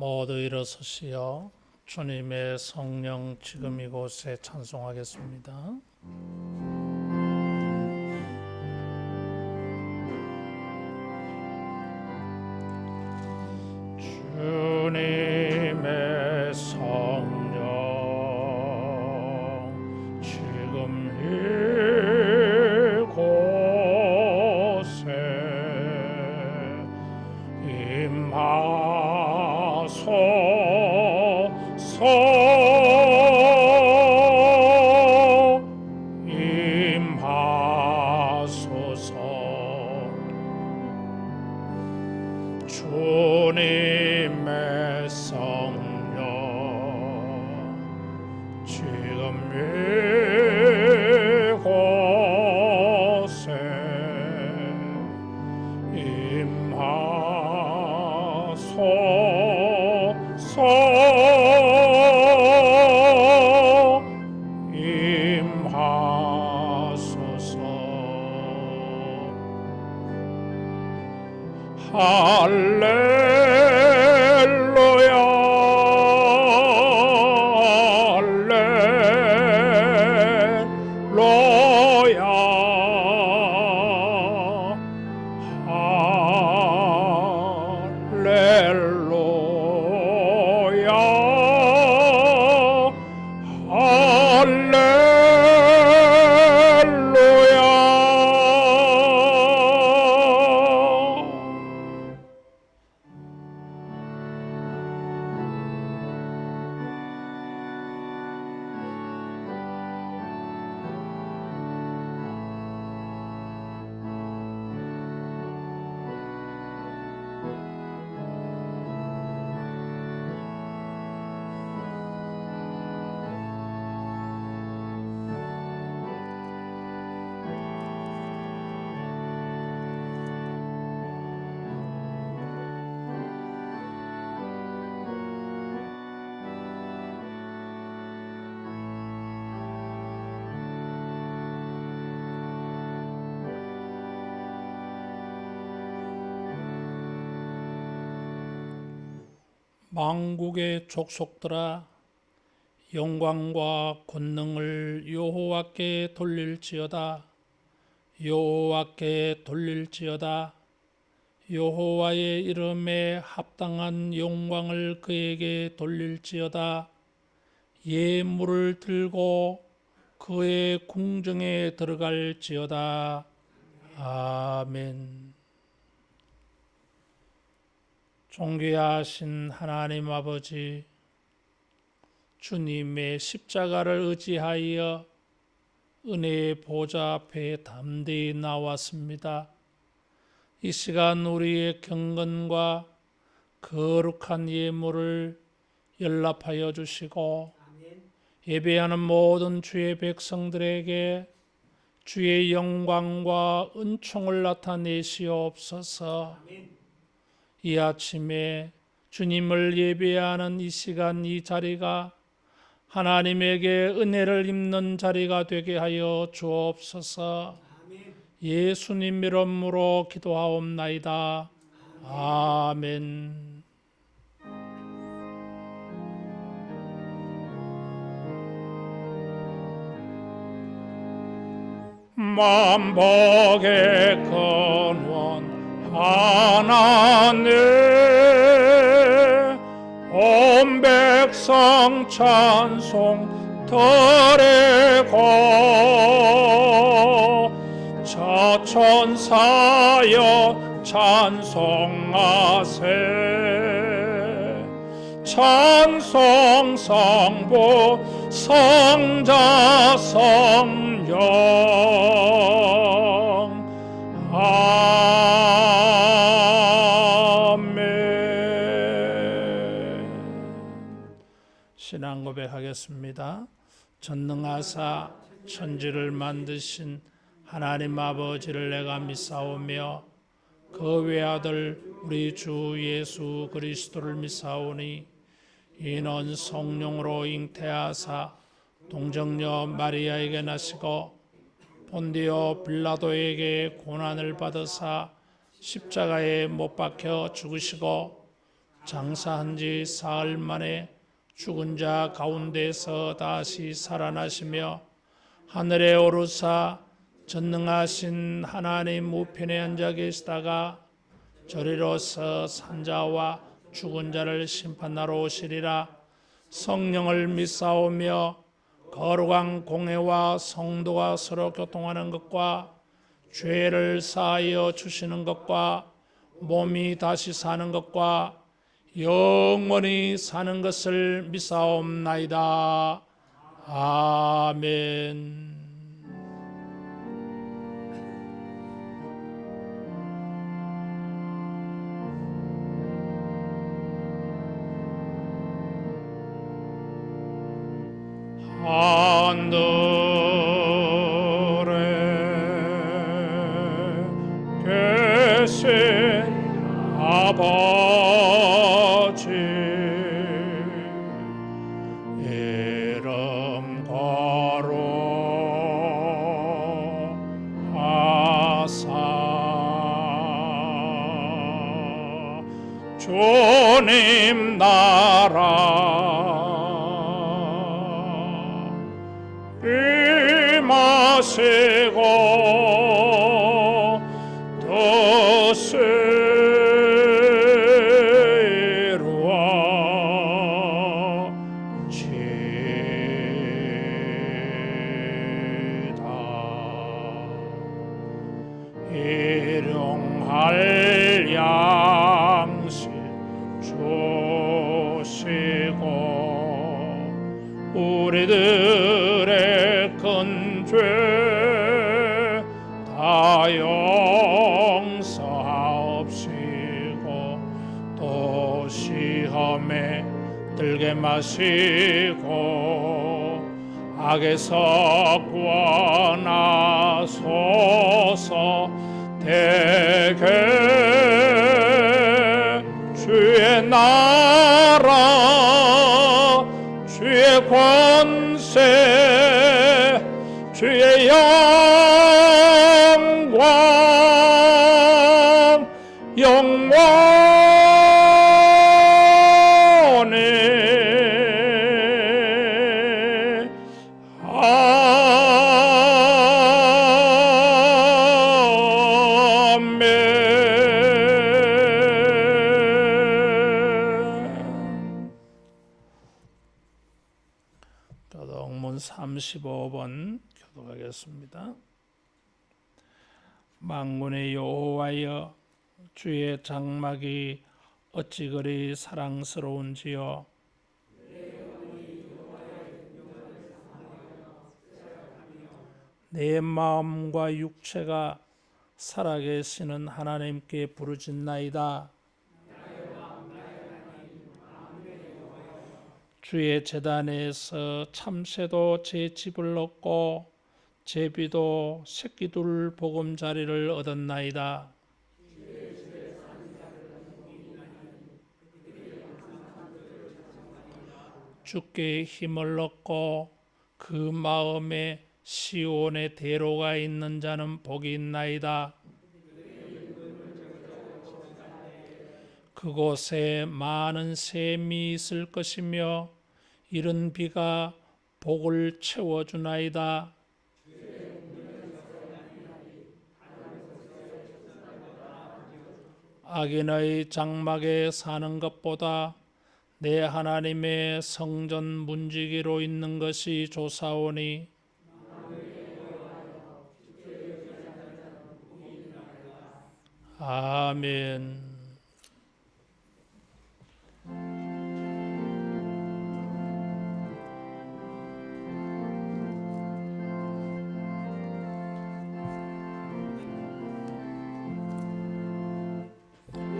모두 일어서시어 주님의 성령 지금 이곳에 찬송하겠습니다. 주님의 성령 지금 이곳에 임하소서 주님의 성령 지금 이곳에 임하소서 할렐루야 만국의 족속들아 영광과 권능을 여호와께 돌릴지어다. 여호와께 돌릴지어다. 여호와의 이름에 합당한 영광을 그에게 돌릴지어다. 예물을 들고 그의 궁정에 들어갈지어다. 아멘. 존귀하신 하나님 아버지, 주님의 십자가를 의지하여 은혜의 보좌 앞에 담대히 나왔습니다. 이 시간 우리의 경건과 거룩한 예물을 연락하여 주시고 예배하는 모든 주의 백성들에게 주의 영광과 은총을 나타내시옵소서. 이 아침에 주님을 예배하는 이 시간, 이 자리가 하나님에게 은혜를 입는 자리가 되게 하여 주옵소서. 예수님 이름으로 기도하옵나이다. 아멘. 만복의 근원 하나님, 온 백성 찬송 드리고 저천사여 찬송하세. 찬송 성부 성자 성령 신앙 고백하겠습니다. 전능하사 천지를 만드신 하나님 아버지를 내가 믿사오며 그 외아들 우리 주 예수 그리스도를 믿사오니 이는 성령으로 잉태하사 동정녀 마리아에게 나시고 본디오 빌라도에게 고난을 받으사 십자가에 못 박혀 죽으시고 장사한 지 사흘 만에 죽은 자 가운데서 다시 살아나시며 하늘에 오르사 전능하신 하나님 우편에 앉아 계시다가 저리로서 산자와 죽은 자를 심판하러 오시리라. 성령을 믿사오며 거룩한 공회와 성도가 서로 교통하는 것과 죄를 사하여 주시는 것과 몸이 다시 사는 것과 영원히 사는 것을 믿사옵나이다. 아멘. 하늘에 계신 아버지 이름 거룩하사 주님 나라 임하시고 뜻을 이루어지다. 일용할 양식 주시고 우리들의 큰 죄 다 용서하옵시고 또 시험에 들게 마시고 악에서 구원하소서. 대개 주의 나라 주의 권세 주의 영광 영원히 아멘. 교독문 35번 교독하겠습니다. 만군의 여호와여 주의 장막이 어찌 그리 사랑스러운지요. 내 마음과 육체가 살아계시는 하나님께 부르짖나이다. 주의 제단에서 참새도 제 집을 얻고 제비도 새끼둘 보금자리를 얻었나이다. 주께 힘을 얻고 그 마음에 시온의 대로가 있는 자는 복이 있나이다. 그곳에 많은 샘이 있을 것이며 이른 비가 복을 채워주나이다. 악인의 장막에 사는 것보다 내 하나님의 성전 문지기로 있는 것이 좋사오니 아멘.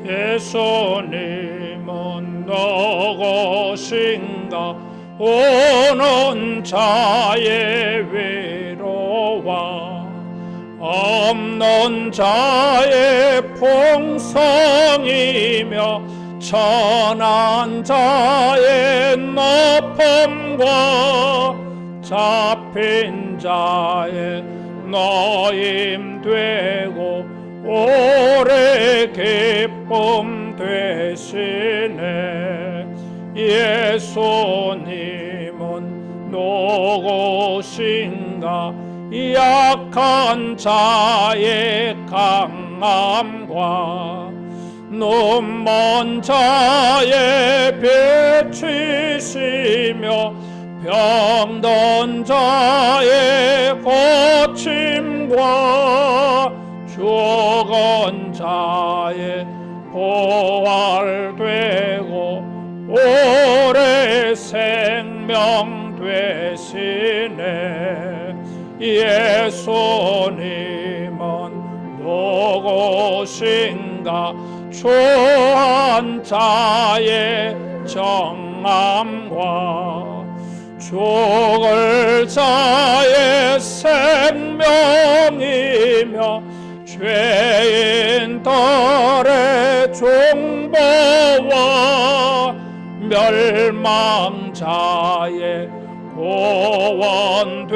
예수님은 누구신가 오는 자의 위로와 없는 자의 풍성이며 천한 자의 높음과 잡힌 자의 노임 되고 오래 기쁨 되나이다. 되시네. 예수님은 누구신가? 약한 자의 강함과 눈먼 자의 빛이시며 병든 자의 고침과 죽은 자의 부활되고 오래 생명 되시네. 예수님은 누구신가? 추한 자의 정함과 죽을 자의 생명이며 죄인들의 중보와 멸망자의 구원되고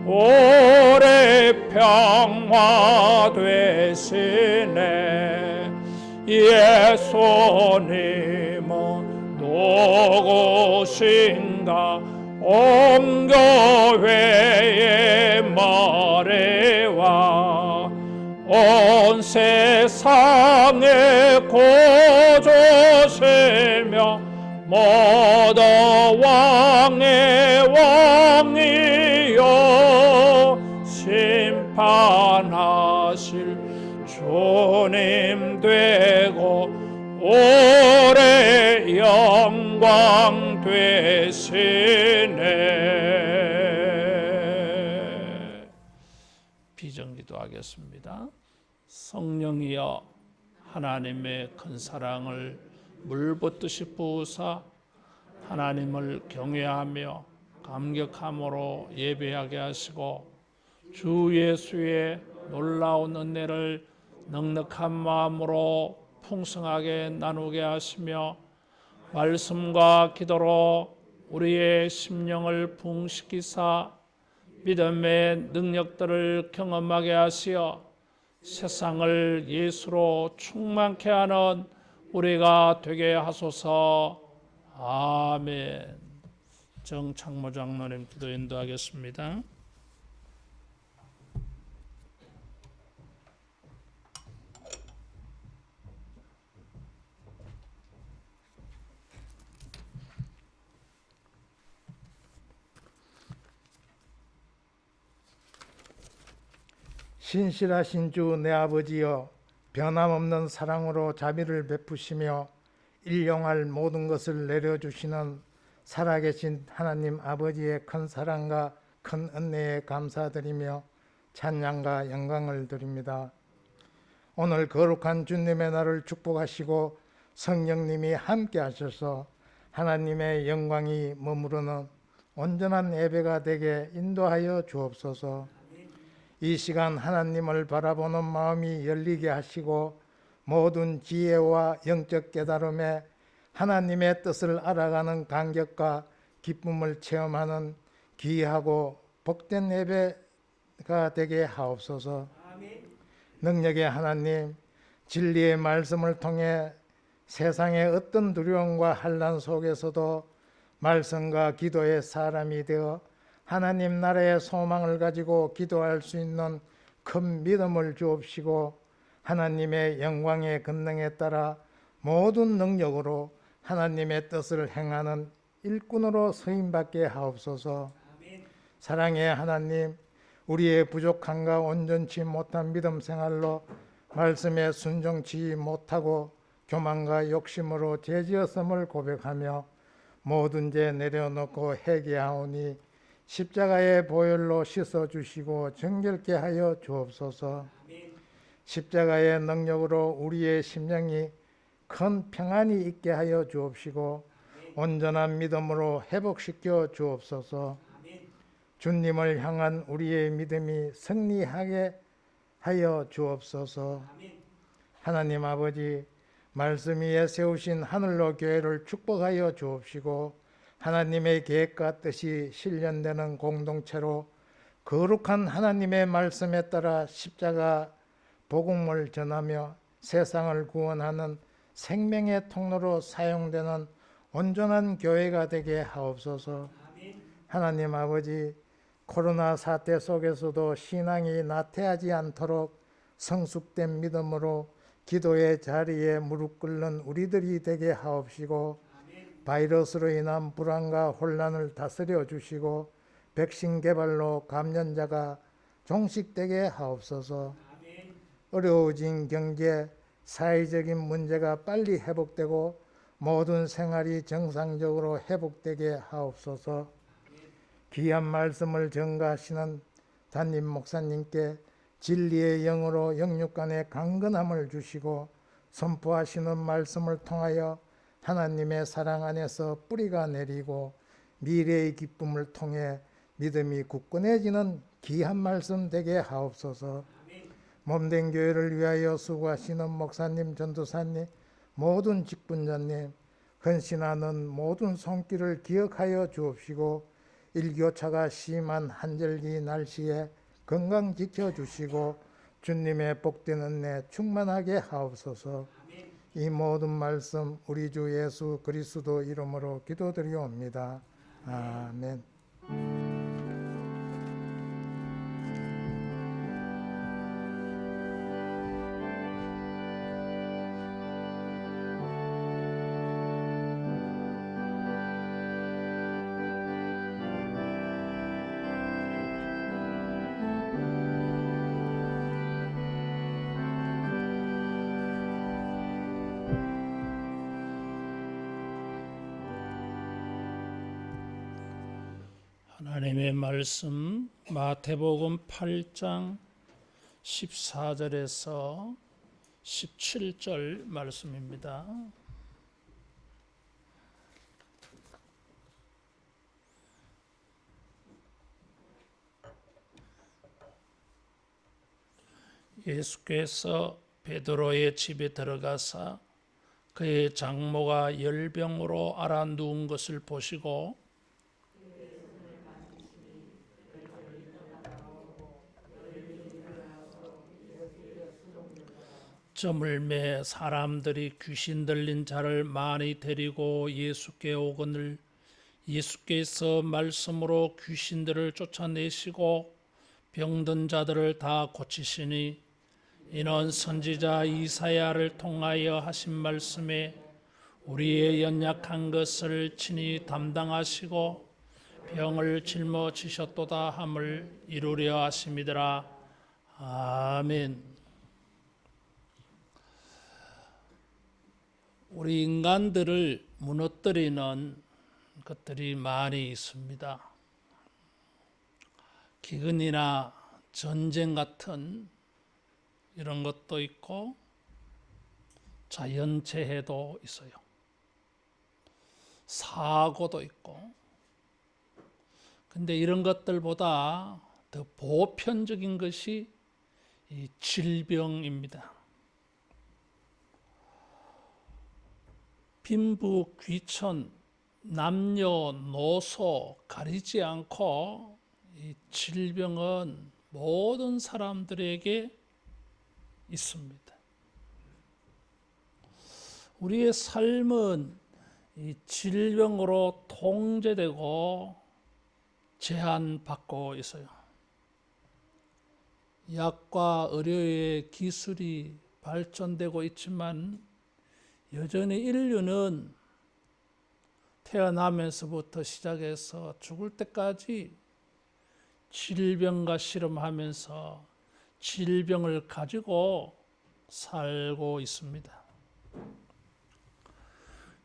오래 평화되시네. 예수님은 누구신가? 온 교회의 머리와 온 세상의 구주시며 모든 왕의 왕이요 심판하실 주님 되고 오래 영광 되시네. 비전기도하겠습니다. 성령이여 하나님의 큰 사랑을 물붓듯이 부으사 하나님을 경외하며 감격함으로 예배하게 하시고 주 예수의 놀라운 은혜를 넉넉한 마음으로 풍성하게 나누게 하시며 말씀과 기도로 우리의 심령을 부흥시키사 믿음의 능력들을 경험하게 하시어 세상을 예수로 충만케 하는 우리가 되게 하소서. 아멘. 정창모 장로님 기도 인도하겠습니다. 신실하신 주 내 아버지여, 변함없는 사랑으로 자비를 베푸시며 일용할 모든 것을 내려주시는 살아계신 하나님 아버지의 큰 사랑과 큰 은혜에 감사드리며 찬양과 영광을 드립니다. 오늘 거룩한 주님의 날을 축복하시고 성령님이 함께 하셔서 하나님의 영광이 머무르는 온전한 예배가 되게 인도하여 주옵소서. 이 시간 하나님을 바라보는 마음이 열리게 하시고 모든 지혜와 영적 깨달음에 하나님의 뜻을 알아가는 감격과 기쁨을 체험하는 귀하고 복된 예배가 되게 하옵소서. 능력의 하나님, 진리의 말씀을 통해 세상의 어떤 두려움과 환난 속에서도 말씀과 기도의 사람이 되어 하나님 나라의 소망을 가지고 기도할 수 있는 큰 믿음을 주옵시고 하나님의 영광의 권능에 따라 모든 능력으로 하나님의 뜻을 행하는 일꾼으로 쓰임받게 하옵소서. 사랑의 하나님, 우리의 부족함과 온전치 못한 믿음 생활로 말씀에 순종치 못하고 교만과 욕심으로 죄지었음을 고백하며 모든 죄 내려놓고 회개하오니 십자가의 보혈로 씻어주시고 정결케 하여 주옵소서. 십자가의 능력으로 우리의 심령이 큰 평안이 있게 하여 주옵시고 온전한 믿음으로 회복시켜 주옵소서. 주님을 향한 우리의 믿음이 승리하게 하여 주옵소서. 하나님 아버지, 말씀 위에 세우신 하늘로 교회를 축복하여 주옵시고 하나님의 계획과 뜻이 실현되는 공동체로 거룩한 하나님의 말씀에 따라 십자가 복음을 전하며 세상을 구원하는 생명의 통로로 사용되는 온전한 교회가 되게 하옵소서. 하나님 아버지, 코로나 사태 속에서도 신앙이 나태하지 않도록 성숙된 믿음으로 기도의 자리에 무릎 꿇는 우리들이 되게 하옵시고, 바이러스로 인한 불안과 혼란을 다스려 주시고 백신 개발로 감염자가 종식되게 하옵소서. 어려워진 경제, 사회적인 문제가 빨리 회복되고 모든 생활이 정상적으로 회복되게 하옵소서. 귀한 말씀을 전가하시는 담임 목사님께 진리의 영으로 영육간의 강건함을 주시고 선포하시는 말씀을 통하여 하나님의 사랑 안에서 뿌리가 내리고 미래의 기쁨을 통해 믿음이 굳건해지는 귀한 말씀 되게 하옵소서. 몸된 교회를 위하여 수고하시는 목사님, 전도사님, 모든 직분자님, 헌신하는 모든 손길을 기억하여 주옵시고 일교차가 심한 한절기 날씨에 건강 지켜주시고 주님의 복된 은혜 충만하게 하옵소서. 이 모든 말씀 우리 주 예수 그리스도 이름으로 기도드리옵니다. 아멘. 하나님의 말씀 마태복음 8장 14절에서 17절 말씀입니다. 예수께서 베드로의 집에 들어가사 그의 장모가 열병으로 앓아 누운 것을 보시고 점을 매 사람들이 귀신 들린 자를 많이 데리고 예수께 오거늘 예수께서 말씀으로 귀신들을 쫓아내시고 병든 자들을 다 고치시니 이는 선지자 이사야를 통하여 하신 말씀에 우리의 연약한 것을 친히 담당하시고 병을 짊어지셨도다 함을 이루려 하심이더라. 아멘. 우리 인간들을 무너뜨리는 것들이 많이 있습니다. 기근이나 전쟁 같은 이런 것도 있고 자연재해도 있어요. 사고도 있고. 근데 이런 것들보다 더 보편적인 것이 이 질병입니다. 빈부, 귀천, 남녀노소 가리지 않고 이 질병은 모든 사람들에게 있습니다. 우리의 삶은 이 질병으로 통제되고 제한받고 있어요. 약과 의료의 기술이 발전되고 있지만 여전히 인류는 태어나면서부터 시작해서 죽을 때까지 질병과 씨름하면서 질병을 가지고 살고 있습니다.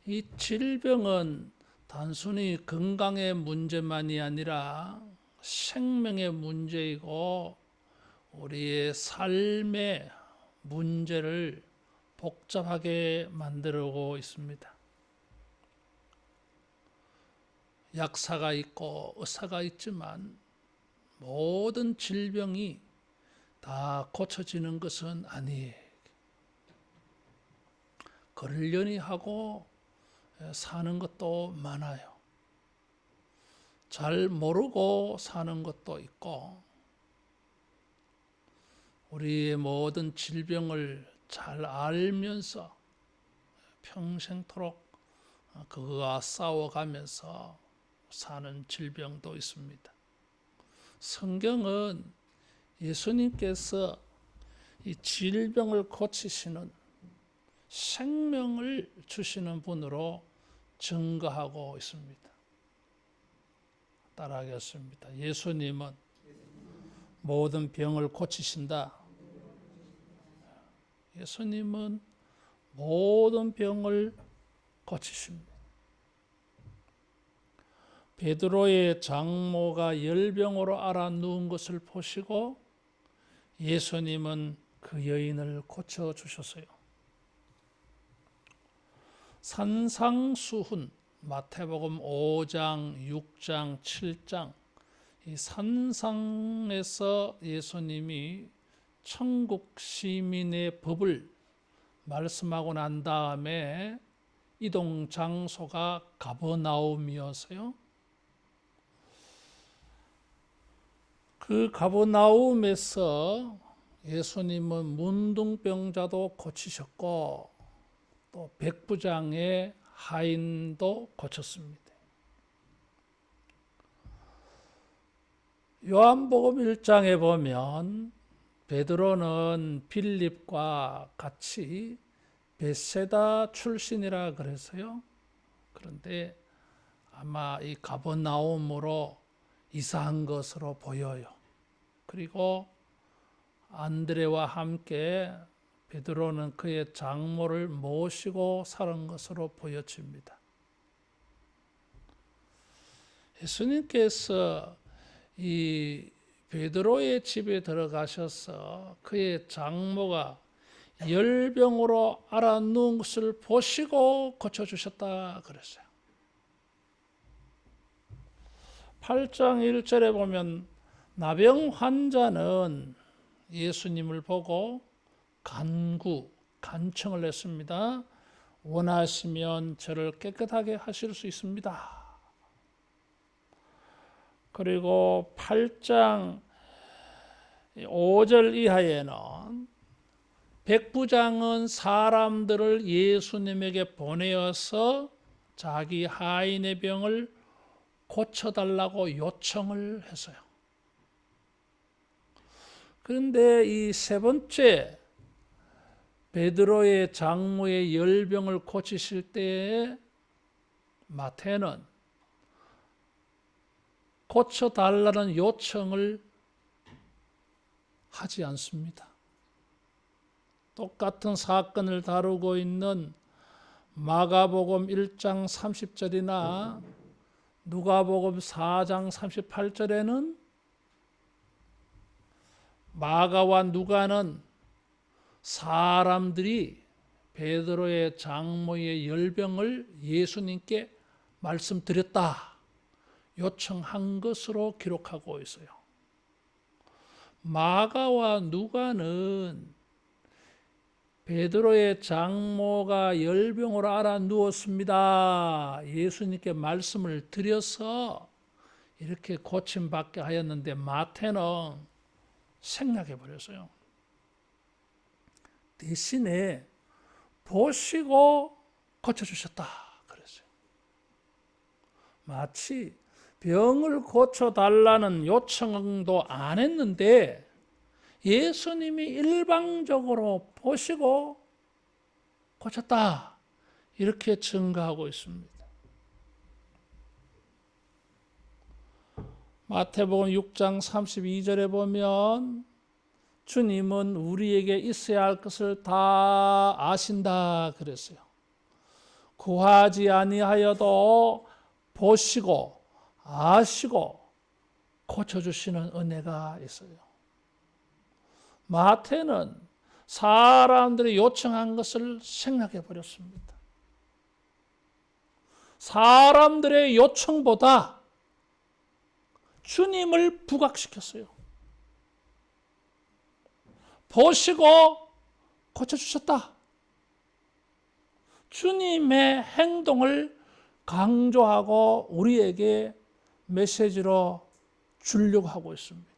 이 질병은 단순히 건강의 문제만이 아니라 생명의 문제이고 우리의 삶의 문제를 복잡하게 만들고 있습니다. 약사가 있고 의사가 있지만 모든 질병이 다 고쳐지는 것은 아니에요. 그러려니 하고 사는 것도 많아요. 잘 모르고 사는 것도 있고 우리의 모든 질병을 잘 알면서 평생토록 그거와 싸워가면서 사는 질병도 있습니다. 성경은 예수님께서 이 질병을 고치시는 생명을 주시는 분으로 증거하고 있습니다. 따라하겠습니다. 예수님은 모든 병을 고치신다. 예수님은 모든 병을 고치십니다. 베드로의 장모가 열병으로 앓아 누운 것을 보시고 예수님은 그 여인을 고쳐주셨어요. 산상수훈, 마태복음 5장, 6장, 7장 이 산상에서 예수님이 천국 시민의 법을 말씀하고 난 다음에 이동 장소가 가버나움이었어요. 그 가버나움에서 예수님은 문둥병자도 고치셨고 또 백부장의 하인도 고쳤습니다. 요한복음 1장에 보면 베드로는 빌립과 같이 베세다 출신이라 그래서요. 그런데 아마 이 가버나움으로 이사한 것으로 보여요. 그리고 안드레와 함께 베드로는 그의 장모를 모시고 살은 것으로 보여집니다. 예수님께서 이 베드로의 집에 들어가셔서 그의 장모가 열병으로 앓아 누운 것을 보시고 고쳐주셨다 그랬어요. 8장 1절에 보면 나병 환자는 예수님을 보고 간청을 했습니다. 원하시면 저를 깨끗하게 하실 수 있습니다. 그리고 8장 5절 이하에는 백부장은 사람들을 예수님에게 보내어서 자기 하인의 병을 고쳐달라고 요청을 했어요. 그런데 이 세 번째 베드로의 장모의 열병을 고치실 때에 마태는 고쳐달라는 요청을 하지 않습니다. 똑같은 사건을 다루고 있는 마가복음 1장 30절이나 누가복음 4장 38절에는 마가와 누가는 사람들이 베드로의 장모의 열병을 예수님께 말씀드렸다, 요청한 것으로 기록하고 있어요. 마가와 누가는 베드로의 장모가 열병으로 앓아 누웠습니다, 예수님께 말씀을 드려서 이렇게 고침받게 하였는데 마태는 생략해 버렸어요. 대신에 보시고 고쳐주셨다 그랬어요. 마치 병을 고쳐달라는 요청도 안 했는데 예수님이 일방적으로 보시고 고쳤다, 이렇게 증거하고 있습니다. 마태복음 6장 32절에 보면 주님은 우리에게 있어야 할 것을 다 아신다 그랬어요. 구하지 아니하여도 보시고 아시고 고쳐주시는 은혜가 있어요. 마태는 사람들이 요청한 것을 생략해 버렸습니다. 사람들의 요청보다 주님을 부각시켰어요. 보시고 고쳐주셨다. 주님의 행동을 강조하고 우리에게 메시지로 주려고 하고 있습니다.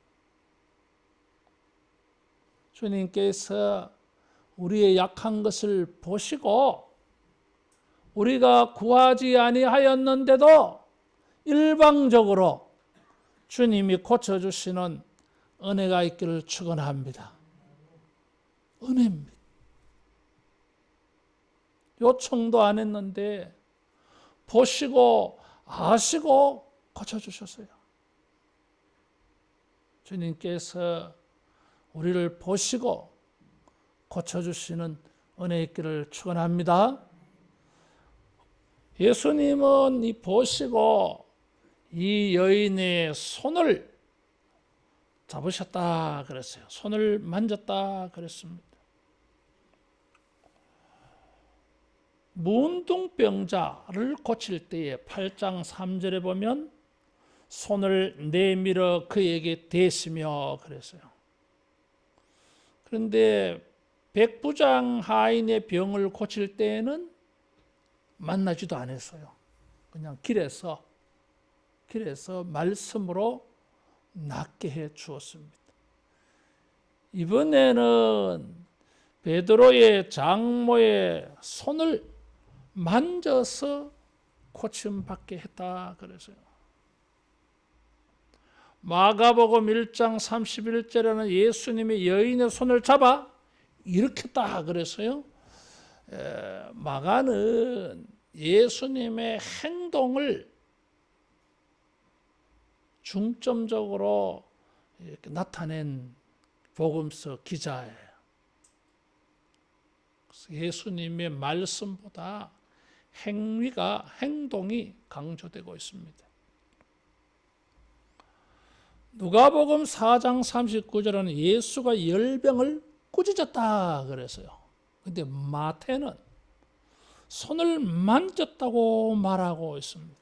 주님께서 우리의 약한 것을 보시고 우리가 구하지 아니하였는데도 일방적으로 주님이 고쳐주시는 은혜가 있기를 축원합니다. 은혜입니다. 요청도 안 했는데 보시고 아시고 고쳐주셨어요. 주님께서 우리를 보시고 고쳐주시는 은혜 있기를 축원합니다. 예수님은 이 보시고 이 여인의 손을 잡으셨다 그랬어요. 손을 만졌다 그랬습니다. 문둥병자를 고칠 때에 8장 3절에 보면 손을 내밀어 그에게 대시며 그랬어요. 그런데 백부장 하인의 병을 고칠 때에는 만나지도 않았어요. 그냥 길에서 말씀으로 낫게 해 주었습니다. 이번에는 베드로의 장모의 손을 만져서 고침받게 했다 그래서요. 마가복음 1장 31절에는 예수님이 여인의 손을 잡아 일으켰다 그래서요. 마가는 예수님의 행동을 중점적으로 이렇게 나타낸 복음서 기자예요. 예수님의 말씀보다 행동이 강조되고 있습니다. 누가복음 4장 39절에는 예수가 열병을 꾸짖었다 그랬어요. 근데 마태는 손을 만졌다고 말하고 있습니다.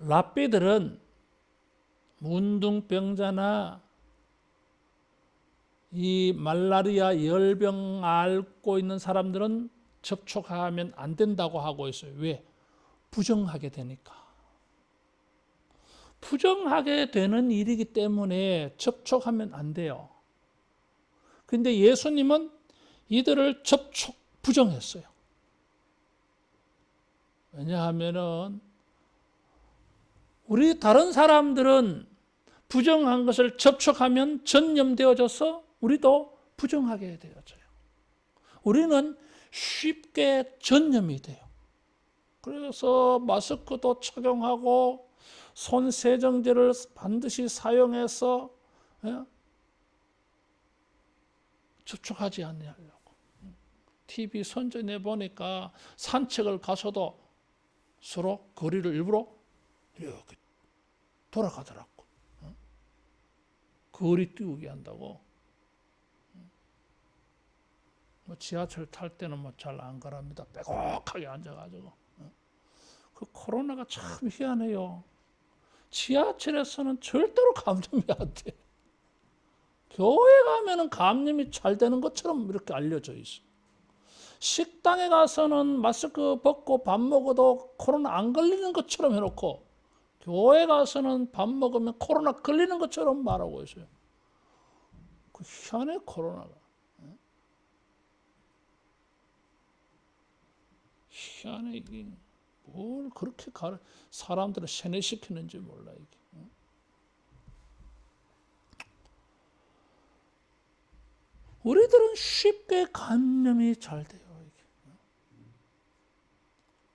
랍비들은 문둥병자나 이 말라리아 열병 앓고 있는 사람들은 접촉하면 안 된다고 하고 있어요. 왜? 부정하게 되니까. 부정하게 되는 일이기 때문에 접촉하면 안 돼요. 근데 예수님은 이들을 부정했어요. 왜냐하면은 우리 다른 사람들은 부정한 것을 접촉하면 전염되어져서 우리도 부정하게 되어져요. 우리는 쉽게 전염이 돼요. 그래서 마스크도 착용하고 손 세정제를 반드시 사용해서 접촉하지 않으려고. TV 선전에 보니까 산책을 가서도 서로 거리를 일부러 이렇게 돌아가더라고. 거리 띄우게 한다고. 뭐 지하철 탈 때는 뭐 잘 안 가랍니다. 빼곡하게 앉아가지고. 그 코로나가 참 희한해요. 지하철에서는 절대로 감염이 안 돼. 교회 가면은 감염이 잘 되는 것처럼 이렇게 알려져 있어. 식당에 가서는 마스크 벗고 밥 먹어도 코로나 안 걸리는 것처럼 해놓고 교회 가서는 밥 먹으면 코로나 걸리는 것처럼 말하고 있어요. 그 희한해 코로나가. 희한해 이게. 뭘 그렇게 사람들을 세뇌시키는지 몰라 이게. 우리들은 쉽게 감염이 잘 돼요. 이게.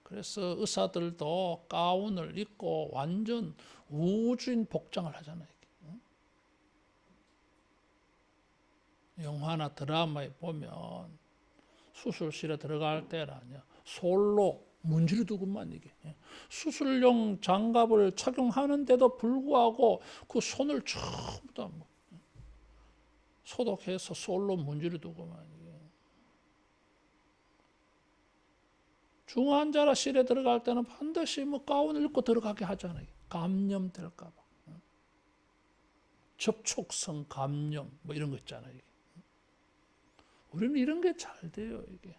그래서 의사들도 가운을 입고 완전 우주인 복장을 하잖아요. 영화나 드라마에 보면 수술실에 들어갈 때라냐 솔로 문지르 두고만 이게 수술용 장갑을 착용하는데도 불구하고 그 손을 전부 다 소독해서 솔로 문지르 두고만 이게 중환자실에 들어갈 때는 반드시 뭐 가운을 입고 들어가게 하잖아요. 감염될까 봐. 접촉성 감염 뭐 이런 거 있잖아요. 우리는 이런 게 잘 돼요, 이게.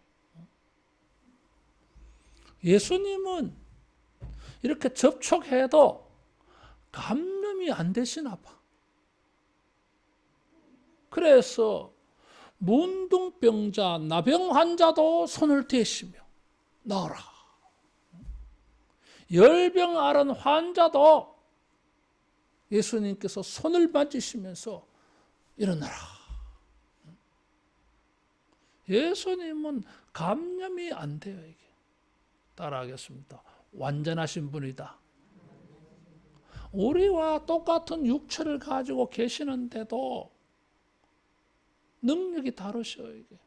예수님은 이렇게 접촉해도 감염이 안 되시나 봐. 그래서 문둥병자, 나병 환자도 손을 대시며 나으라. 열병 앓은 환자도 예수님께서 손을 만지시면서 일어나라. 예수님은 감염이 안 돼요. 이게 따라하겠습니다. 완전하신 분이다. 우리와 똑같은 육체를 가지고 계시는데도 능력이 다르셔요. 이게.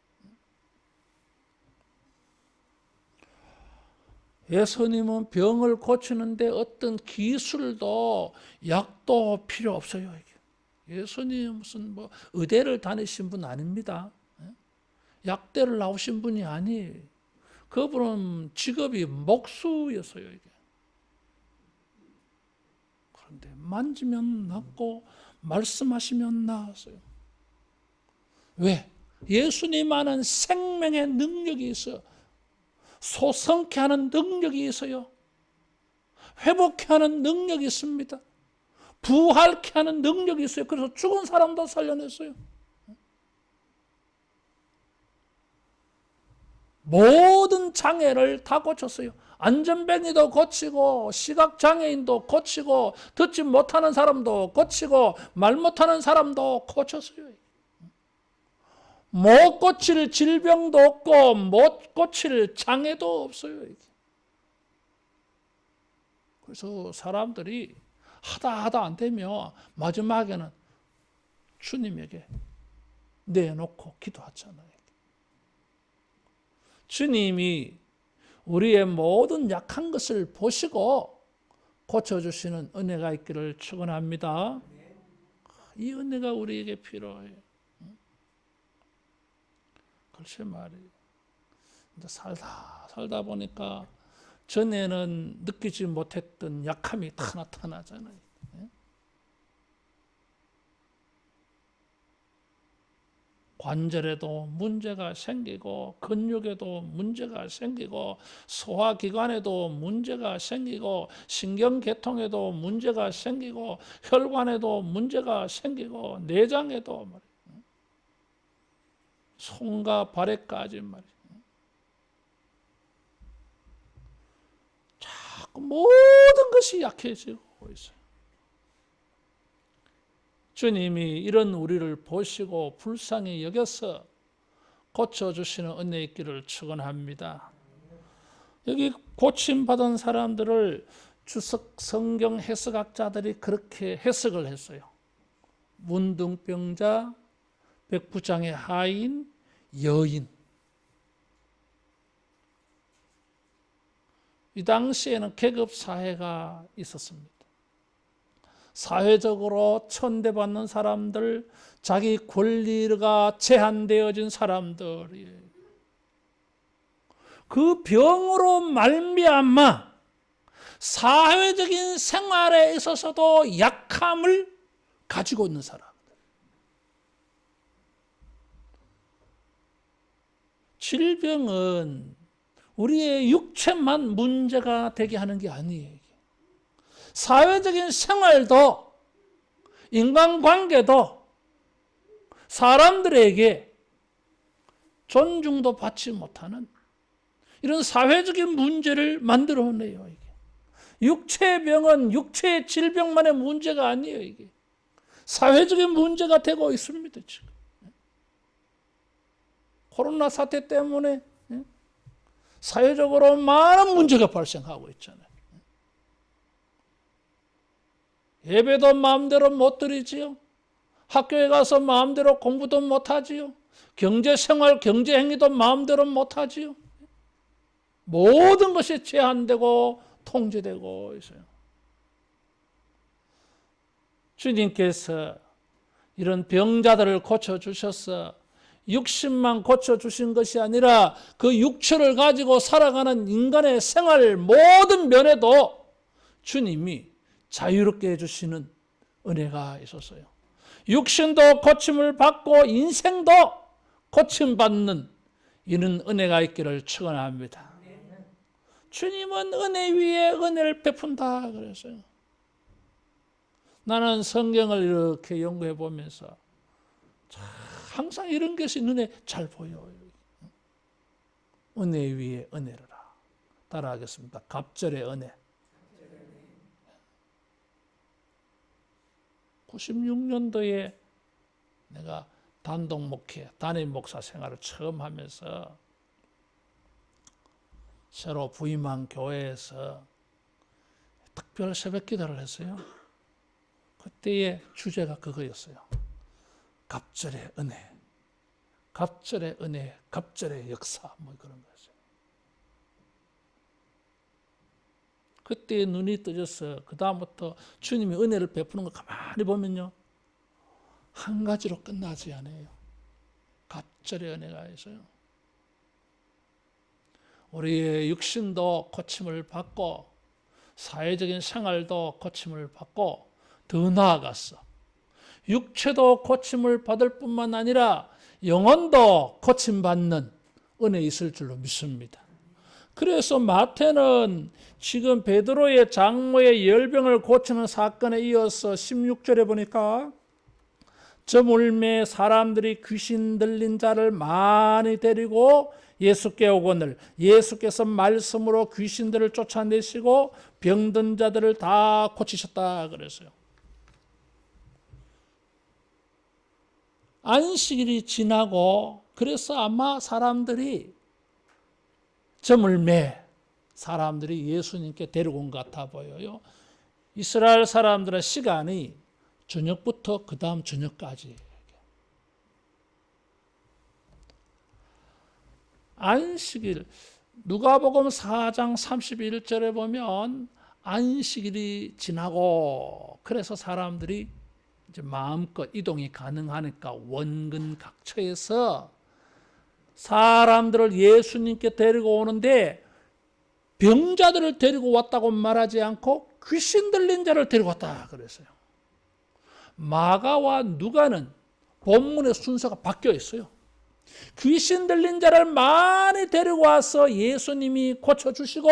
예수님은 병을 고치는데 어떤 기술도 약도 필요 없어요. 이게. 예수님은 무슨 뭐 의대를 다니신 분 아닙니다. 약대를 나오신 분이 아니에요. 그분은 직업이 목수였어요. 이게. 그런데 만지면 낫고 말씀하시면 나았어요. 왜? 예수님 안은 생명의 능력이 있어요. 소성케 하는 능력이 있어요. 회복케 하는 능력이 있습니다. 부활케 하는 능력이 있어요. 그래서 죽은 사람도 살려냈어요. 모든 장애를 다 고쳤어요. 안전뱅이도 고치고 시각장애인도 고치고 듣지 못하는 사람도 고치고 말 못하는 사람도 고쳤어요. 못 고칠 질병도 없고 못 고칠 장애도 없어요. 그래서 사람들이 하다 안 되면 마지막에는 주님에게 내놓고 기도하잖아요. 주님이 우리의 모든 약한 것을 보시고 고쳐주시는 은혜가 있기를 축원합니다. 이 은혜가 우리에게 필요해요. 글쎄 말이에요. 살다 보니까 전에는 느끼지 못했던 약함이 다 나타나잖아요. 관절에도 문제가 생기고 근육에도 문제가 생기고 소화기관에도 문제가 생기고 신경계통에도 문제가 생기고 혈관에도 문제가 생기고 내장에도 말이에요. 손과 발에까지 말이에요. 자꾸 모든 것이 약해지고 있어요. 주님이 이런 우리를 보시고 불쌍히 여겨서 고쳐주시는 은혜 있기를 축원합니다. 여기 고침받은 사람들을 주석 성경 해석학자들이 그렇게 해석을 했어요. 문둥병자, 백부장의 하인, 여인. 이 당시에는 계급사회가 있었습니다. 사회적으로 천대받는 사람들, 자기 권리가 제한되어진 사람들이에요. 그 병으로 말미암아 사회적인 생활에 있어서도 약함을 가지고 있는 사람. 질병은 우리의 육체만 문제가 되게 하는 게 아니에요. 사회적인 생활도 인간관계도 사람들에게 존중도 받지 못하는 이런 사회적인 문제를 만들어내요. 이게. 육체의 병은 육체의 질병만의 문제가 아니에요. 이게. 사회적인 문제가 되고 있습니다. 지금. 코로나 사태 때문에 사회적으로 많은 문제가 발생하고 있잖아요. 예배도 마음대로 못 드리지요. 학교에 가서 마음대로 공부도 못하지요. 경제생활, 경제행위도 마음대로 못하지요. 모든 것이 제한되고 통제되고 있어요. 주님께서 이런 병자들을 고쳐주셔서 육신만 고쳐주신 것이 아니라 그 육체를 가지고 살아가는 인간의 생활 모든 면에도 주님이 자유롭게 해주시는 은혜가 있었어요. 육신도 고침을 받고 인생도 고침받는 이런 은혜가 있기를 축원합니다. 주님은 은혜 위에 은혜를 베푼다 그랬어요. 나는 성경을 이렇게 연구해 보면서 항상 이런 것이 눈에 잘 보여요. 은혜 위에 은혜를 하. 따라하겠습니다. 갑절의 은혜. 96년도에 내가 단독 목회, 단임 목사 생활을 처음 하면서 새로 부임한 교회에서 특별 새벽 기도를 했어요. 그때의 주제가 그거였어요. 갑절의 은혜, 갑절의 은혜, 갑절의 역사, 뭐 그런 거였어요. 그때 눈이 떠져서 그 다음부터 주님이 은혜를 베푸는 거 가만히 보면요, 한 가지로 끝나지 않아요. 갑절의 은혜가 있어요. 우리의 육신도 고침을 받고 사회적인 생활도 고침을 받고 더 나아갔어. 육체도 고침을 받을 뿐만 아니라 영혼도 고침받는 은혜 있을 줄로 믿습니다. 그래서 마태는 지금 베드로의 장모의 열병을 고치는 사건에 이어서 16절에 보니까 저 물매 사람들이 귀신 들린 자를 많이 데리고 예수께 오거늘 예수께서 말씀으로 귀신들을 쫓아내시고 병든 자들을 다 고치셨다 그랬어요. 안식일이 지나고 그래서 아마 사람들이 점을 매 사람들이 예수님께 데리고 온 것 같아 보여요. 이스라엘 사람들의 시간이 저녁부터 그 다음 저녁까지. 안식일, 누가복음 4장 31절에 보면 안식일이 지나고 그래서 사람들이 이제 마음껏 이동이 가능하니까 원근 각처에서 사람들을 예수님께 데리고 오는데 병자들을 데리고 왔다고 말하지 않고 귀신 들린 자를 데리고 왔다 그랬어요. 마가와 누가는 본문의 순서가 바뀌어 있어요. 귀신 들린 자를 많이 데리고 와서 예수님이 고쳐주시고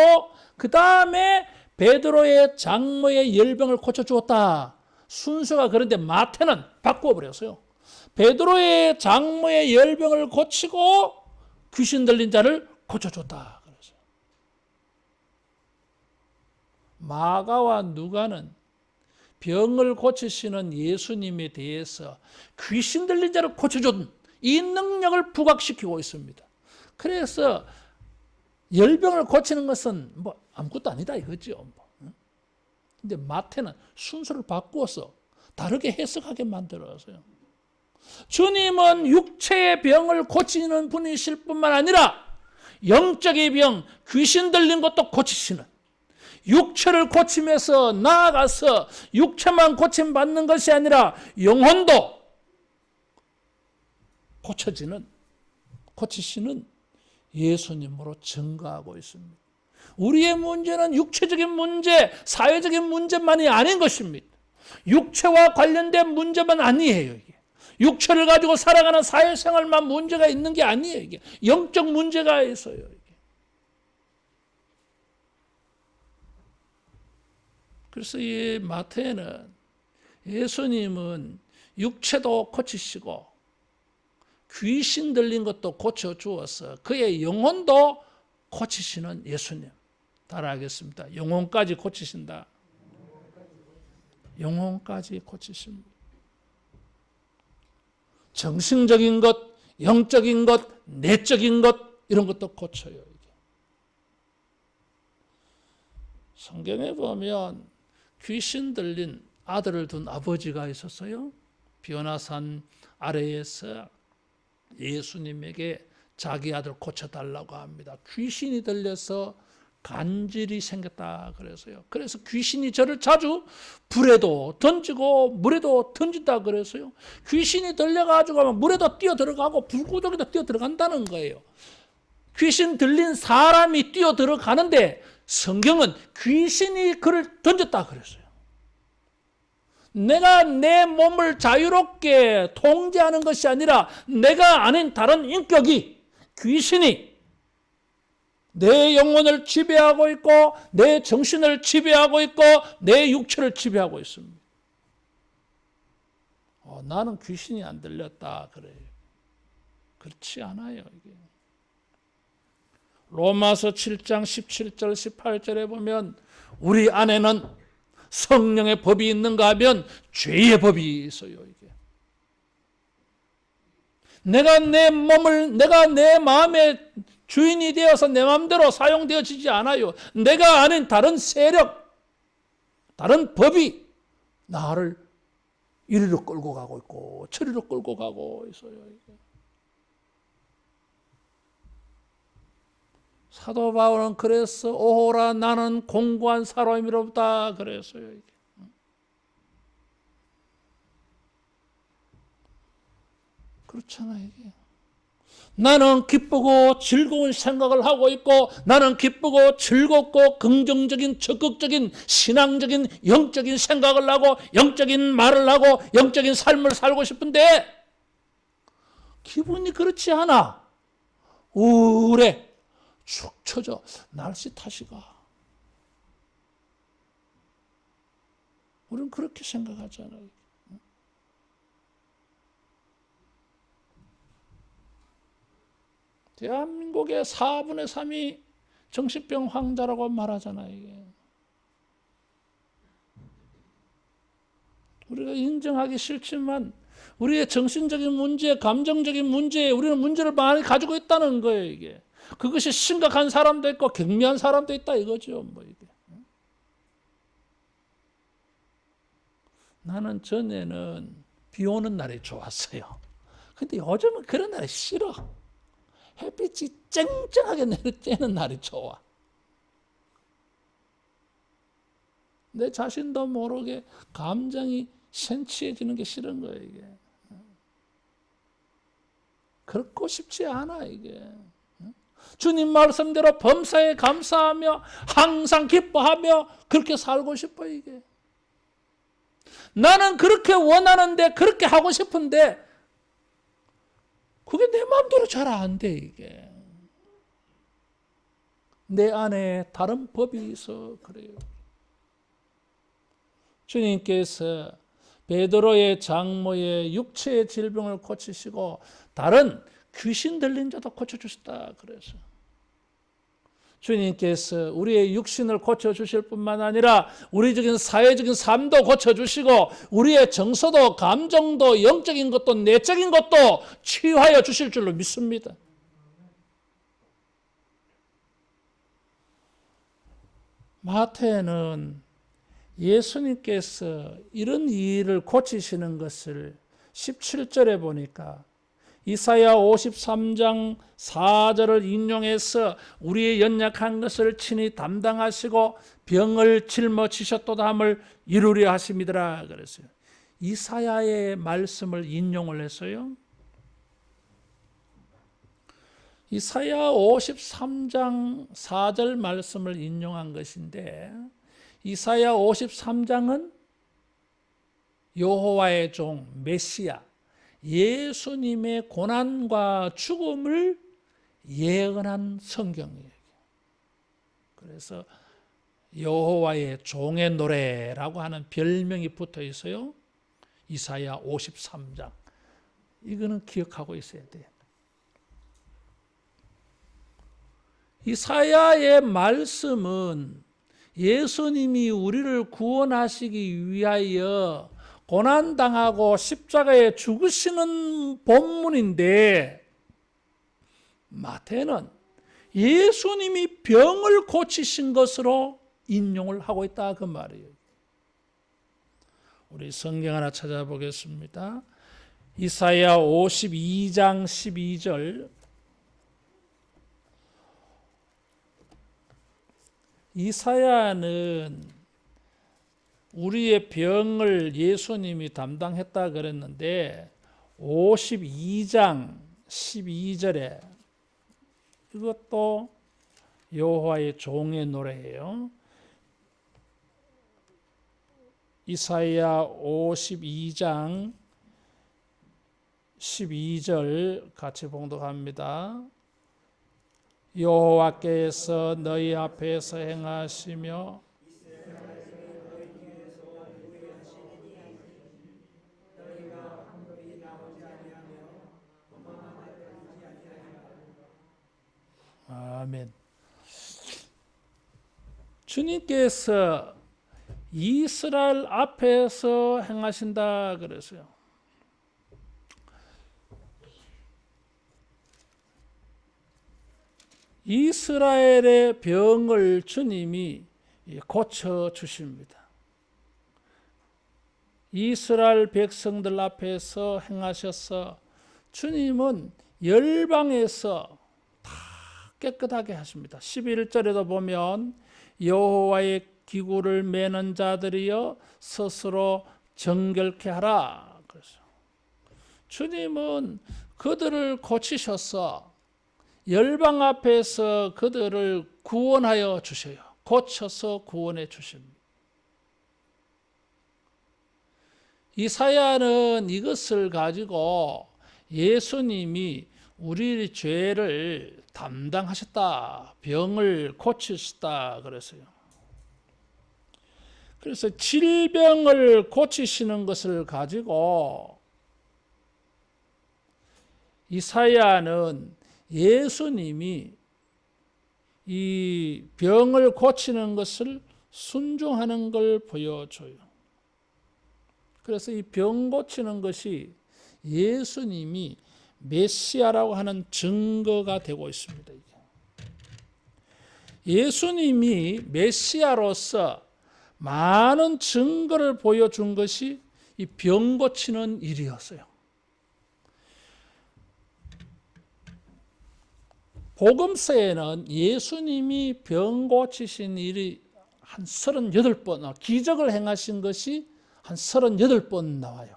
그 다음에 베드로의 장모의 열병을 고쳐주었다. 순서가 그런데 마태는 바꿔버렸어요. 베드로의 장모의 열병을 고치고 귀신 들린 자를 고쳐줬다. 그랬어요. 마가와 누가는 병을 고치시는 예수님에 대해서 귀신 들린 자를 고쳐준 이 능력을 부각시키고 있습니다. 그래서 열병을 고치는 것은 뭐 아무것도 아니다 이거죠. 근데 마태는 순서를 바꾸어서 다르게 해석하게 만들었어요. 주님은 육체의 병을 고치는 분이실 뿐만 아니라 영적인 병, 귀신 들린 것도 고치시는, 육체를 고치면서 나아가서 육체만 고침받는 것이 아니라 영혼도 고치시는 예수님으로 증거하고 있습니다. 우리의 문제는 육체적인 문제, 사회적인 문제만이 아닌 것입니다. 육체와 관련된 문제만 아니에요. 이게. 육체를 가지고 살아가는 사회생활만 문제가 있는 게 아니에요. 이게. 영적 문제가 있어요. 이게. 그래서 이 마태는 예수님은 육체도 고치시고 귀신 들린 것도 고쳐주어서 그의 영혼도 고치시는 예수님. 따라하겠습니다. 영혼까지 고치신다. 영혼까지 고치십니다. 정신적인 것, 영적인 것, 내적인 것 이런 것도 고쳐요. 이게. 성경에 보면 귀신 들린 아들을 둔 아버지가 있었어요. 비오나산 아래에서 예수님에게 자기 아들 고쳐달라고 합니다. 귀신이 들려서 간질이 생겼다 그래서요. 그래서 귀신이 저를 자주 불에도 던지고 물에도 던진다 그래서요. 귀신이 들려가지고 물에도 뛰어 들어가고 불구덩이도 뛰어 들어간다는 거예요. 귀신 들린 사람이 뛰어 들어가는데 성경은 귀신이 그를 던졌다 그랬어요. 내가 내 몸을 자유롭게 통제하는 것이 아니라 내가 아닌 다른 인격이 귀신이 내 영혼을 지배하고 있고 내 정신을 지배하고 있고 내 육체를 지배하고 있습니다. 나는 귀신이 안 들렸다 그래요. 그렇지 않아요. 이게. 로마서 7장 17절 18절에 보면 우리 안에는 성령의 법이 있는가 하면 죄의 법이 있어요. 이게. 내가 내 마음의 주인이 되어서 내 마음대로 사용되어지지 않아요. 내가 아는 다른 세력, 다른 법이 나를 이리로 끌고 가고 있고 저리로 끌고 가고 있어요. 이게. 사도 바울은 그래서 오호라 나는 공고한 사람이로다 그랬어요. 이게. 그렇잖아요. 이게. 나는 기쁘고 즐거운 생각을 하고 있고 나는 기쁘고 즐겁고 긍정적인 적극적인 신앙적인 영적인 생각을 하고 영적인 말을 하고 영적인 삶을 살고 싶은데 기분이 그렇지 않아. 우울해. 축 처져. 날씨 탓이가. 우리는 그렇게 생각하잖아요. 대한민국의 4분의 3이 정신병 환자라고 말하잖아요. 이게. 우리가 인정하기 싫지만 우리의 정신적인 문제, 감정적인 문제에 우리는 문제를 많이 가지고 있다는 거예요. 이게. 그것이 심각한 사람도 있고 경미한 사람도 있다 이거죠. 뭐 이게. 나는 전에는 비 오는 날이 좋았어요. 근데 요즘은 그런 날이 싫어. 햇빛이 쨍쨍하게 내리쬐는 날이 좋아. 내 자신도 모르게 감정이 센치해지는 게 싫은 거예요, 이게. 그렇고 싶지 않아, 이게. 주님 말씀대로 범사에 감사하며 항상 기뻐하며 그렇게 살고 싶어, 이게. 나는 그렇게 원하는데, 그렇게 하고 싶은데, 그게 내 마음대로 잘 안 돼, 이게. 내 안에 다른 법이 있어, 그래요. 주님께서 베드로의 장모의 육체의 질병을 고치시고 다른 귀신 들린 자도 고쳐주셨다 그래서 주님께서 우리의 육신을 고쳐주실 뿐만 아니라 우리적인 사회적인 삶도 고쳐주시고 우리의 정서도 감정도 영적인 것도 내적인 것도 치유하여 주실 줄로 믿습니다. 마태는 예수님께서 이런 일을 고치시는 것을 17절에 보니까 이사야 53장 4절을 인용해서 우리의 연약한 것을 친히 담당하시고 병을 짊어지셨도다 함을 이루려 하심이더라 그랬어요. 이사야의 말씀을 인용을 했어요. 이사야 53장 4절 말씀을 인용한 것인데 이사야 53장은 여호와의 종 메시아 예수님의 고난과 죽음을 예언한 성경이에요. 그래서 여호와의 종의 노래라고 하는 별명이 붙어 있어요. 이사야 53장. 이거는 기억하고 있어야 돼요. 이사야의 말씀은 예수님이 우리를 구원하시기 위하여 고난당하고 십자가에 죽으시는 본문인데 마태는 예수님이 병을 고치신 것으로 인용을 하고 있다 그 말이에요. 우리 성경 하나 찾아보겠습니다. 이사야 52장 12절 이사야는 우리의 병을 예수님이 담당했다 그랬는데 52장 12절에 이것도 여호와의 종의 노래예요. 이사야 52장 12절 같이 봉독합니다. 여호와께서 너희 앞에서 행하시며 아멘. 주님께서 이스라엘 앞에서 행하신다 그랬어요. 이스라엘의 병을 주님이 고쳐 주십니다. 이스라엘 백성들 앞에서 행하셔서 주님은 열방에서 다 깨끗하게 하십니다. 11절에도 보면 여호와의 기구를 매는 자들이여 스스로 정결케 하라. 그래서 주님은 그들을 고치셔서 열방 앞에서 그들을 구원하여 주셔요. 고쳐서 구원해 주십니다. 이사야는 이것을 가지고 예수님이 우리 죄를 담당하셨다, 병을 고치셨다 그랬어요. 그래서 질병을 고치시는 것을 가지고 이사야는 예수님이 이 병을 고치는 것을 순종하는 걸 보여줘요. 그래서 이 병 고치는 것이 예수님이 메시아라고 하는 증거가 되고 있습니다. 예수님이 메시아로서 많은 증거를 보여준 것이 이 병 고치는 일이었어요. 복음서에는 예수님이 병 고치신 일이 한 38번, 기적을 행하신 것이 한 38번 나와요.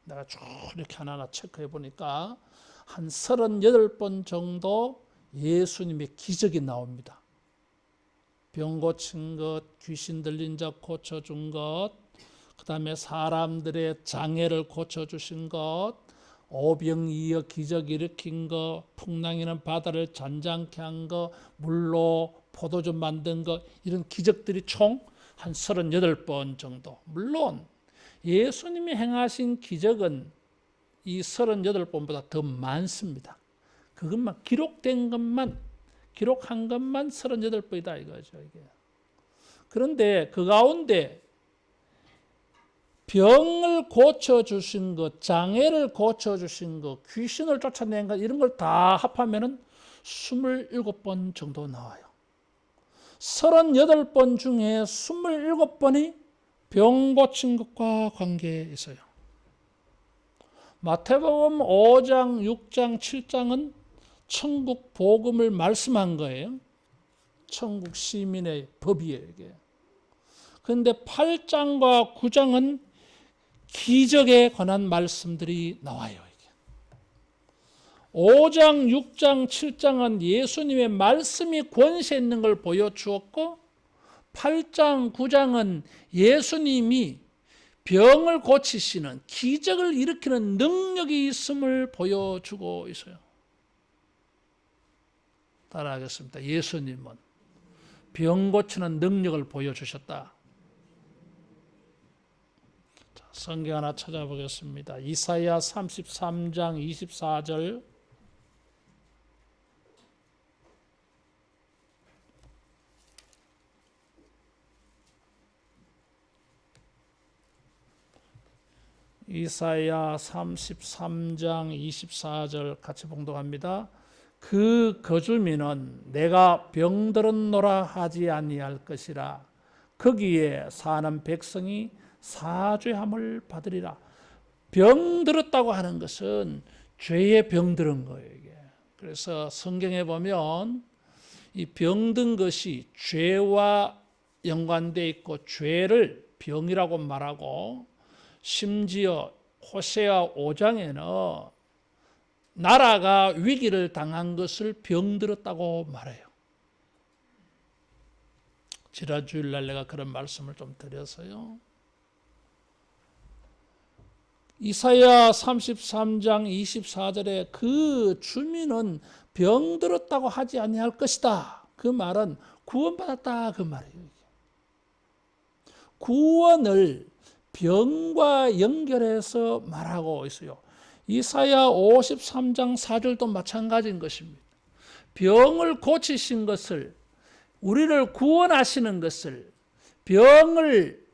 내가 쭉 이렇게 하나하나 체크해 보니까 한 38번 정도 예수님의 기적이 나옵니다. 병 고친 것, 귀신 들린 자 고쳐준 것, 그 다음에 사람들의 장애를 고쳐주신 것, 오병이어 기적 일으킨 것, 풍랑이는 바다를 잔잔케 한 것, 물로 포도주 만든 것, 이런 기적들이 총 한 38번 정도. 물론 예수님이 행하신 기적은 이 38번보다 더 많습니다. 그것만 기록한 것만 38번이다 이거죠. 이게. 그런데 그 가운데 병을 고쳐주신 것, 장애를 고쳐주신 것, 귀신을 쫓아낸 것, 이런 걸 다 합하면 27번 정도 나와요. 38번 중에 27번이 병 고친 것과 관계에 있어요. 마태복음 5장, 6장, 7장은 천국 복음을 말씀한 거예요. 천국 시민의 법이에요, 이게. 그런데 8장과 9장은 기적에 관한 말씀들이 나와요. 이게. 5장, 6장, 7장은 예수님의 말씀이 권세 있는 걸 보여주었고 8장, 9장은 예수님이 병을 고치시는 기적을 일으키는 능력이 있음을 보여주고 있어요. 따라하겠습니다. 예수님은 병 고치는 능력을 보여주셨다. 자, 성경 하나 찾아보겠습니다. 이사야 33장 24절. 이사야 33장 24절 같이 봉독합니다. 그 거주민은 내가 병들었노라 하지 아니할 것이라. 거기에 사는 백성이 사죄함을 받으리라. 병들었다고 하는 것은 죄에 병들은 거예요. 이게. 그래서 성경에 보면 이 병든 것이 죄와 연관되어 있고 죄를 병이라고 말하고 심지어 호세아 5장에는 나라가 위기를 당한 것을 병들었다고 말해요. 지난 주일날 내가 그런 말씀을 좀 드렸어요. 이사야 33장 24절에 그 주민은 병들었다고 하지 아니할 것이다. 그 말은 구원받았다 그 말이에요. 구원을 병과 연결해서 말하고 있어요. 이사야 53장 4절도 마찬가지인 것입니다. 병을 고치신 것을, 우리를 구원하시는 것을, 병을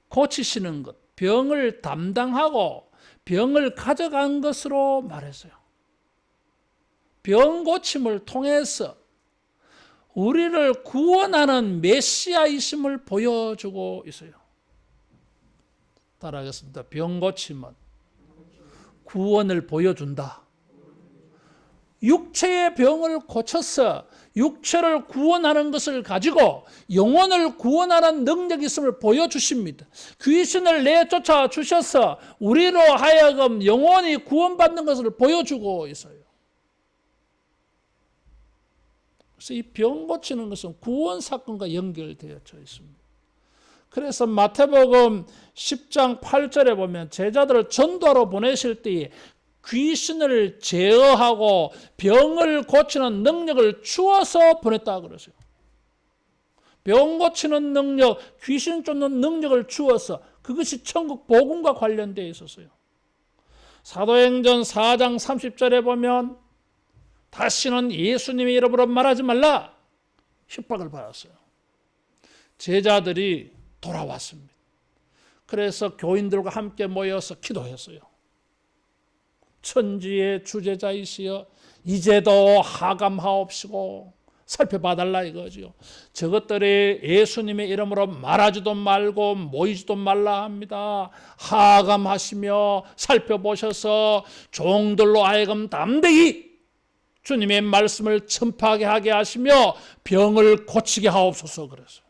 고치시는 것, 병을 담당하고 병을 가져간 것으로 말했어요. 병 고침을 통해서 우리를 구원하는 메시아이심을 보여주고 있어요. 따라하겠습니다. 병 고침은 구원을 보여준다. 육체의 병을 고쳐서 육체를 구원하는 것을 가지고 영혼을 구원하는 능력이 있음을 보여주십니다. 귀신을 내쫓아 주셔서 우리로 하여금 영혼이 구원받는 것을 보여주고 있어요. 그래서 이 병 고치는 것은 구원 사건과 연결되어 있습니다. 그래서 마태복음 10장 8절에 보면 제자들을 전도하러 보내실 때에 귀신을 제어하고 병을 고치는 능력을 주어서 보냈다 그러세요. 병 고치는 능력, 귀신 쫓는 능력을 주어서 그것이 천국 복음과 관련되어 있었어요. 사도행전 4장 30절에 보면 다시는 예수님의 이름으로 말하지 말라 협박을 받았어요. 제자들이 돌아왔습니다. 그래서 교인들과 함께 모여서 기도했어요. 천지의 주제자이시여 이제도 하감하옵시고 살펴봐달라 이거죠. 저것들이 예수님의 이름으로 말하지도 말고 모이지도 말라 합니다. 하감하시며 살펴보셔서 종들로 하여금 담대히 주님의 말씀을 전파하게 하게 하시며 병을 고치게 하옵소서 그랬어요.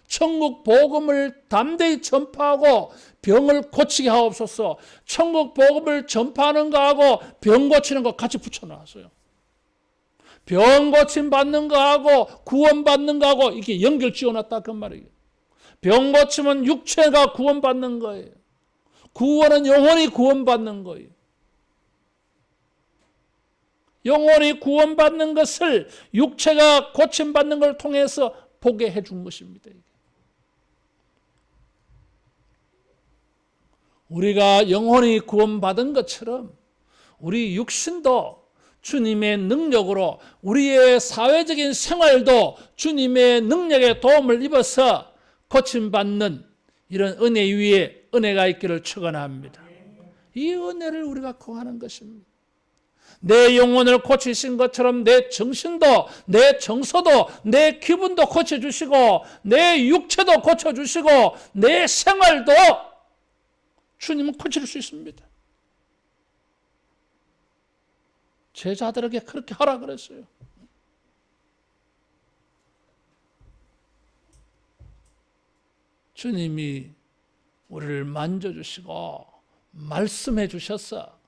천국 복음을 담대히 전파하고 병을 고치게 하옵소서. 천국 복음을 전파하는 거하고 병 고치는 거 같이 붙여놨어요. 병 고침 받는 거하고 구원 받는 거하고 이렇게 연결 지어놨다 그 말이에요. 병 고침은 육체가 구원받는 거예요. 구원은 영혼이 구원받는 거예요. 영혼이 구원받는 것을 육체가 고침받는 걸 통해서 보게 해준 것입니다. 우리가 영혼이 구원받은 것처럼 우리 육신도 주님의 능력으로 우리의 사회적인 생활도 주님의 능력에 도움을 입어서 고침받는 이런 은혜 위에 은혜가 있기를 축원합니다. 이 은혜를 우리가 구하는 것입니다. 내 영혼을 고치신 것처럼 내 정신도 내 정서도 내 기분도 고쳐주시고 내 육체도 고쳐주시고 내 생활도 주님은 고칠 수 있습니다. 제자들에게 그렇게 하라 그랬어요. 주님이 우리를 만져주시고 말씀해 주셔서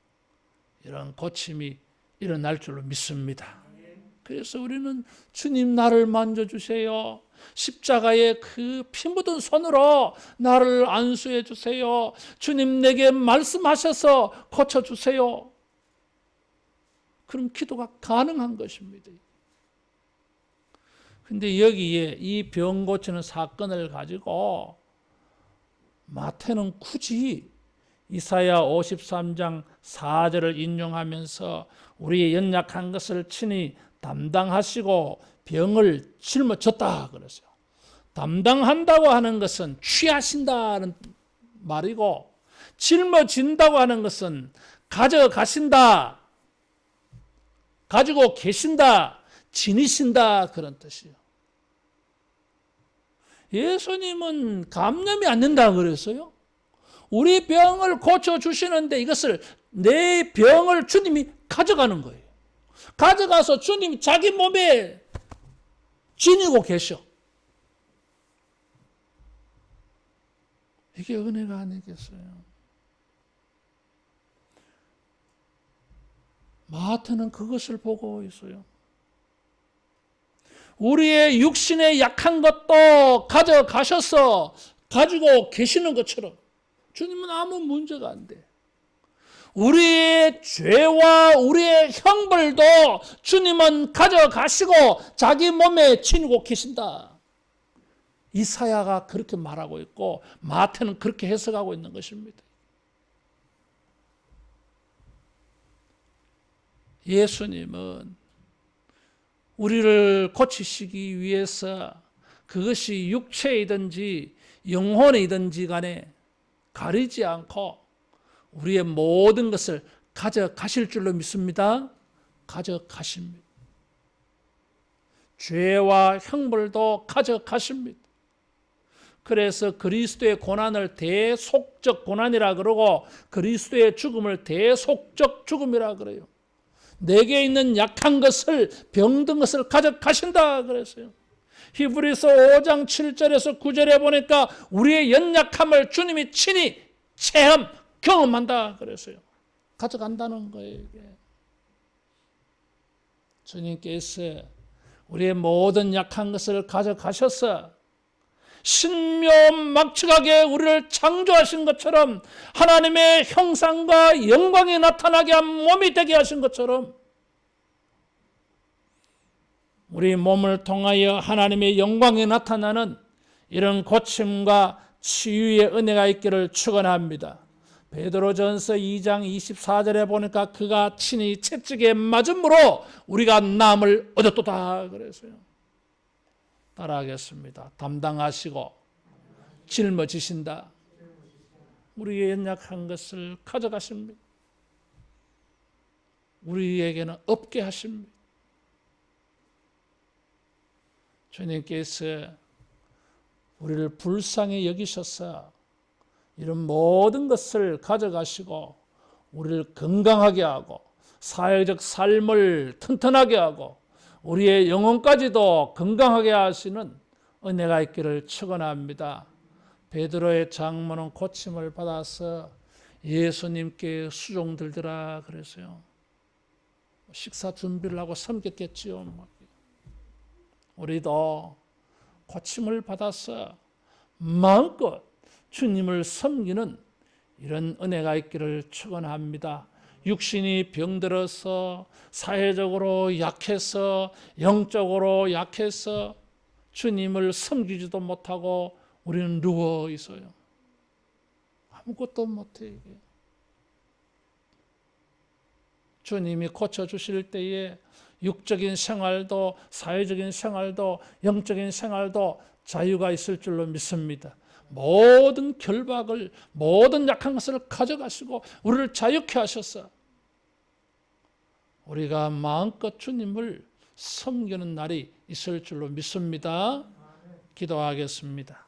이런 고침이 일어날 줄로 믿습니다. 그래서 우리는 주님 나를 만져주세요. 십자가의 그 피 묻은 손으로 나를 안수해 주세요. 주님 내게 말씀하셔서 고쳐주세요. 그럼 기도가 가능한 것입니다. 근데 여기에 이 병 고치는 사건을 가지고 마태는 굳이 이사야 53장 4절을 인용하면서 우리의 연약한 것을 친히 담당하시고 병을 짊어졌다 그랬어요. 담당한다고 하는 것은 취하신다는 말이고 짊어진다고 하는 것은 가져가신다, 가지고 계신다, 지니신다 그런 뜻이에요. 예수님은 감염이 안 된다 그랬어요. 우리 병을 고쳐주시는데 이것을 내 병을 주님이 가져가는 거예요. 가져가서 주님이 자기 몸에 지니고 계셔. 이게 은혜가 아니겠어요. 마태는 그것을 보고 있어요. 우리의 육신의 약한 것도 가져가셔서 가지고 계시는 것처럼 주님은 아무 문제가 안 돼. 우리의 죄와 우리의 형벌도 주님은 가져가시고 자기 몸에 지니고 계신다. 이사야가 그렇게 말하고 있고 마태는 그렇게 해석하고 있는 것입니다. 예수님은 우리를 고치시기 위해서 그것이 육체이든지 영혼이든지 간에 가리지 않고 우리의 모든 것을 가져가실 줄로 믿습니다. 가져가십니다. 죄와 형벌도 가져가십니다. 그래서 그리스도의 고난을 대속적 고난이라 그러고 그리스도의 죽음을 대속적 죽음이라 그래요. 내게 있는 약한 것을, 병든 것을 가져가신다 그랬어요. 히브리서 5장 7절에서 9절에 보니까 우리의 연약함을 주님이 친히 체험, 경험한다 그랬어요. 가져간다는 거예요. 이게. 주님께서 우리의 모든 약한 것을 가져가셔서 신묘막측하게 우리를 창조하신 것처럼 하나님의 형상과 영광이 나타나게 한 몸이 되게 하신 것처럼 우리 몸을 통하여 하나님의 영광이 나타나는 이런 고침과 치유의 은혜가 있기를 축원합니다. 베드로전서 2장 24절에 보니까 그가 친히 채찍에 맞음으로 우리가 나음을 얻었도다 그랬어요. 따라하겠습니다. 담당하시고 짊어지신다. 우리의 연약한 것을 가져가십니다. 우리에게는 없게 하십니다. 주님께서 우리를 불쌍히 여기셔서 이런 모든 것을 가져가시고 우리를 건강하게 하고 사회적 삶을 튼튼하게 하고 우리의 영혼까지도 건강하게 하시는 은혜가 있기를 축원합니다. 베드로의 장모는 고침을 받아서 예수님께 수종들더라 그랬어요. 식사 준비를 하고 섬겼겠지요. 우리도 고침을 받아서 마음껏 주님을 섬기는 이런 은혜가 있기를 축원합니다. 육신이 병들어서 사회적으로 약해서 영적으로 약해서 주님을 섬기지도 못하고 우리는 누워 있어요. 아무것도 못해 이게. 주님이 고쳐주실 때에 육적인 생활도 사회적인 생활도 영적인 생활도 자유가 있을 줄로 믿습니다. 모든 결박을 모든 약한 것을 가져가시고 우리를 자유케 하셔서 우리가 마음껏 주님을 섬기는 날이 있을 줄로 믿습니다. 기도하겠습니다.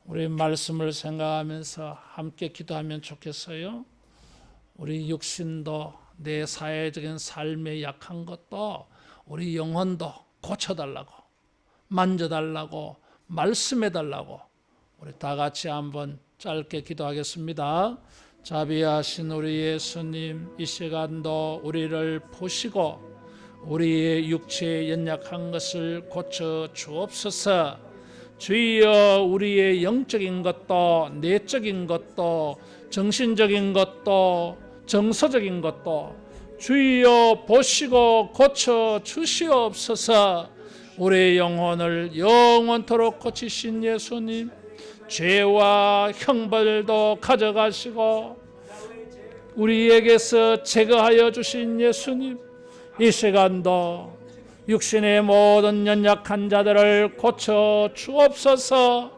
우리 말씀을 생각하면서 함께 기도하면 좋겠어요. 우리 육신도 내 사회적인 삶에 약한 것도 우리 영혼도 고쳐달라고 만져달라고 말씀해달라고 우리 다 같이 한번 짧게 기도하겠습니다. 자비하신 우리 예수님, 이 시간도 우리를 보시고 우리의 육체에 연약한 것을 고쳐 주옵소서. 주여, 우리의 영적인 것도 내적인 것도 정신적인 것도 정서적인 것도 주여 보시고 고쳐 주시옵소서. 우리의 영혼을 영원토록 고치신 예수님, 죄와 형벌도 가져가시고 우리에게서 제거하여 주신 예수님, 이 시간도 육신의 모든 연약한 자들을 고쳐 주옵소서.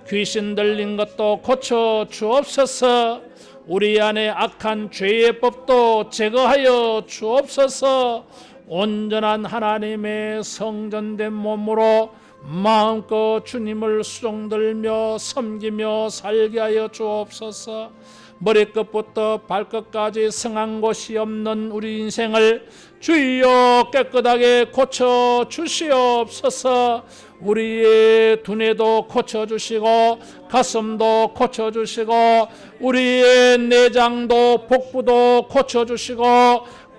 귀신 들린 것도 고쳐 주옵소서. 우리 안에 악한 죄의 법도 제거하여 주옵소서. 온전한 하나님의 성전된 몸으로 마음껏 주님을 수종들며 섬기며 살게 하여 주옵소서. 머리끝부터 발끝까지 성한 곳이 없는 우리 인생을 주여 깨끗하게 고쳐 주시옵소서. 우리의 두뇌도 고쳐 주시고 가슴도 고쳐 주시고 우리의 내장도 복부도 고쳐 주시고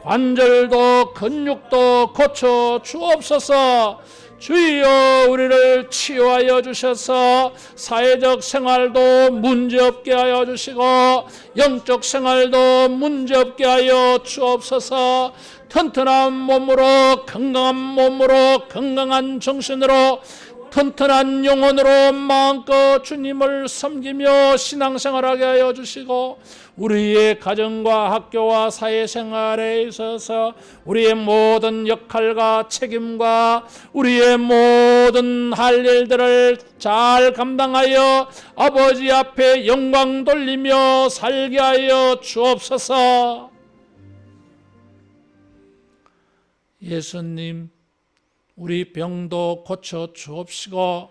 관절도 근육도 고쳐 주옵소서. 주여, 우리를 치유하여 주셔서 사회적 생활도 문제없게 하여 주시고 영적 생활도 문제없게 하여 주옵소서. 튼튼한 몸으로 건강한 정신으로 튼튼한 영혼으로 마음껏 주님을 섬기며 신앙생활하게 하여 주시고 우리의 가정과 학교와 사회생활에 있어서 우리의 모든 역할과 책임과 우리의 모든 할 일들을 잘 감당하여 아버지 앞에 영광 돌리며 살게 하여 주옵소서. 예수님, 우리 병도 고쳐 주옵시고